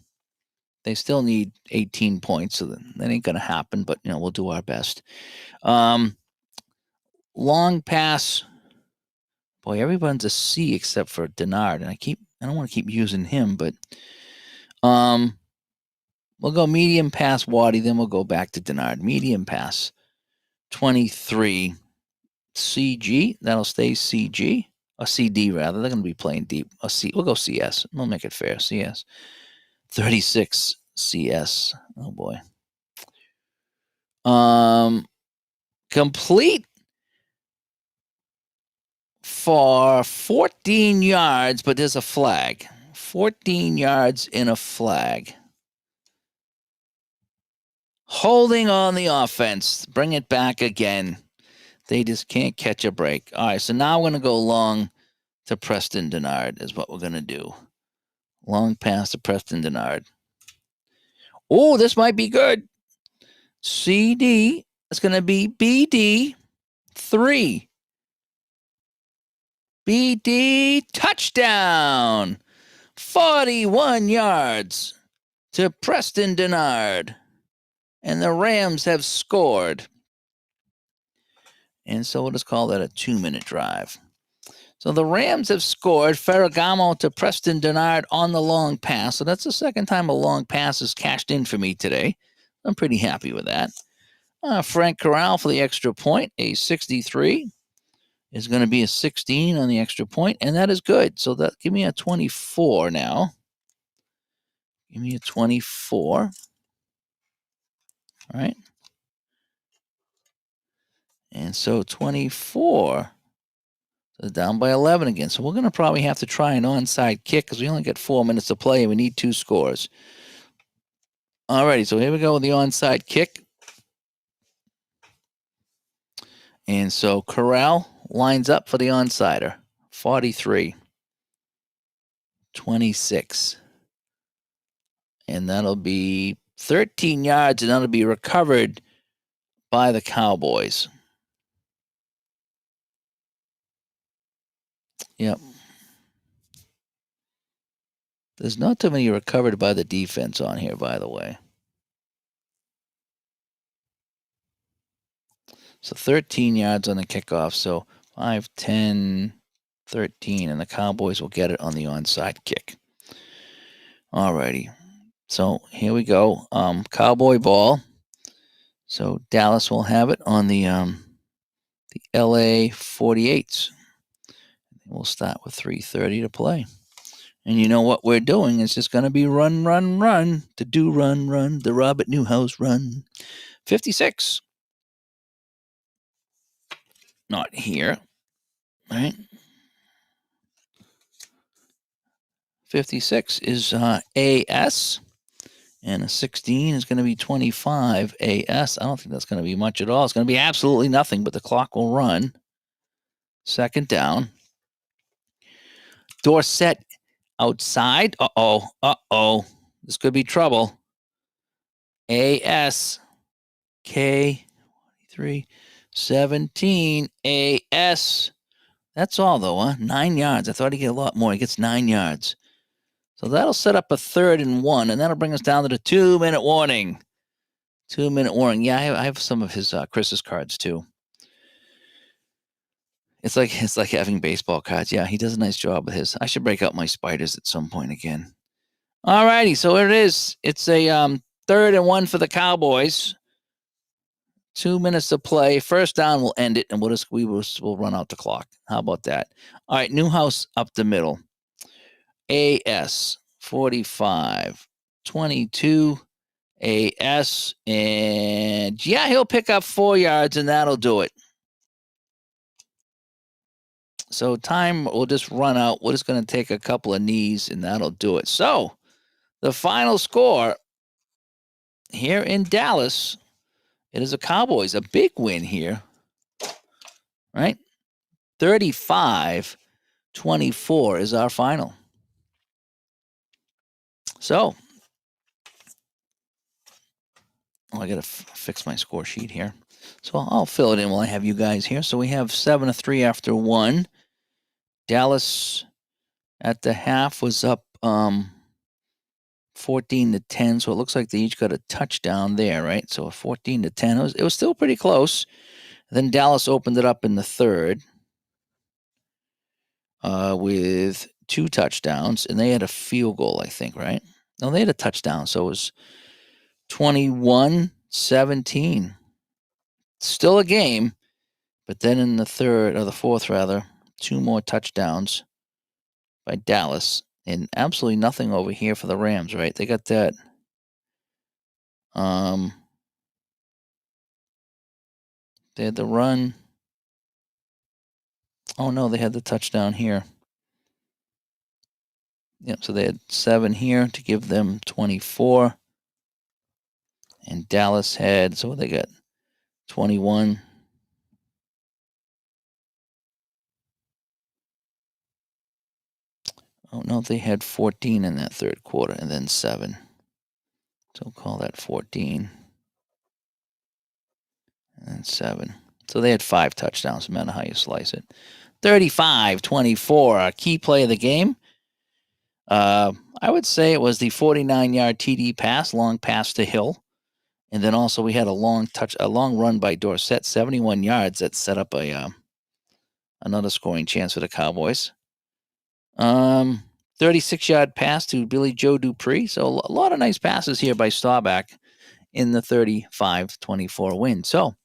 They still need 18 points, so that ain't going to happen, but, we'll do our best. Long pass. Boy, everyone's a C except for Denard, and I don't want to keep using him, but we'll go medium pass Waddy, then we'll go back to Denard. Medium pass. 23. CG. That'll stay CG. Or CD, rather. They're going to be playing deep. We'll go CS. We'll make it fair. CS. 36 CS. Oh boy. Complete for 14 yards, but there's a flag. 14 yards in a flag. Holding on the offense. Bring it back again. They just can't catch a break. All right, so now we're going to go long to Preston Denard is what we're going to do. Long pass to Preston Denard. Oh, this might be good. CD. It's going to be BD. 3. BD touchdown. 41 yards to Preston Denard. And the Rams have scored. And so we'll just call that a 2-minute drive. So the Rams have scored. Ferragamo to Preston Dennard on the long pass. So that's the second time a long pass has cashed in for me today. I'm pretty happy with that. Frank Corral for the extra point, a 63 is going to be a 16 on the extra point, and that is good. So that give me a 24 now. Give me a 24. All right. And so 24. So down by 11 again. So we're going to probably have to try an onside kick because we only got 4 minutes to play and we need 2 scores. Alrighty, so here we go with the onside kick. And so Corral lines up for the onsider. 43. 26. And that'll be 13 yards, and that'll be recovered by the Cowboys. Yep. There's not too many recovered by the defense on here, by the way. So 13 yards on the kickoff. So 5, 10, 13, and the Cowboys will get it on the onside kick. Alrighty. So here we go. Cowboy ball. So Dallas will have it on the LA 48s. We'll start with 3:30 to play. And you know what we're doing? It's just going to be run, run, run. To do run, run. The Robert Newhouse run. 56. Not here. All right. 56 is AS. And a 16 is going to be 25 AS. I don't think that's going to be much at all. It's going to be absolutely nothing, but the clock will run. Second down. Dorsett outside. Uh-oh. This could be trouble. AS. K. 3. 17. AS. That's all, though, huh? 9 yards. I thought he'd get a lot more. He gets 9 yards. So that'll set up a 3rd and 1, and that'll bring us down to the 2-minute warning. 2-minute warning. Yeah, I have some of his Chris's cards, too. It's like having baseball cards. Yeah, he does a nice job with his. I should break out my spiders at some point again. All righty, so here it is. It's a 3rd and 1 for the Cowboys. 2 minutes to play. First down, we'll end it, and we'll run out the clock. How about that? All right, Newhouse up the middle. AS 45, 22. AS, and yeah, he'll pick up 4 yards, and that'll do it. So time will just run out. We're just going to take a couple of knees, and that'll do it. So the final score here in Dallas, it is the Cowboys. A big win here, right? 35-24 is our final. So, I got to fix my score sheet here. So I'll fill it in while I have you guys here. So we have 7-3 after 1. Dallas at the half was up 14-10. So it looks like they each got a touchdown there, right? So 14-10. It was still pretty close. Then Dallas opened it up in the third with 2 touchdowns, and they had a field goal, I think, right? No, they had a touchdown. So it was 21-17. Still a game, but then in the fourth, 2 more touchdowns by Dallas, and absolutely nothing over here for the Rams, right? They got that. They had the run. Oh no, they had the touchdown here. Yep, so they had 7 here to give them 24. And Dallas had, so they got 21. Oh no, they had 14 in that third quarter and then 7. So we'll call that 14. And 7. So they had 5 touchdowns, no matter how you slice it. 35-24, a key play of the game. I would say it was the 49-yard TD pass, long pass to Hill. And then also we had a long run by Dorsett, 71 yards that set up a Another scoring chance for the Cowboys. 36-yard pass to Billy Joe Dupree. So a lot of nice passes here by Staubach in the 35-24 win. So,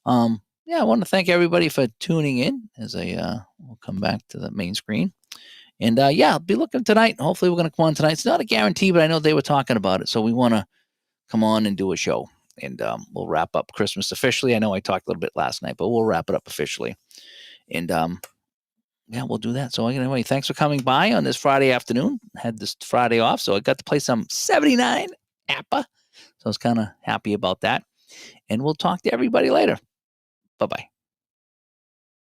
yeah, I want to thank everybody for tuning in as we'll come back to the main screen. And yeah, I'll be looking tonight. Hopefully, we're going to come on tonight. It's not a guarantee, but I know they were talking about it. So we want to come on and do a show. And we'll wrap up Christmas officially. I know I talked a little bit last night, but we'll wrap it up officially. And yeah, we'll do that. So anyway, thanks for coming by on this Friday afternoon. Had this Friday off, so I got to play some 79 APBA. So I was kind of happy about that. And we'll talk to everybody later. Bye-bye.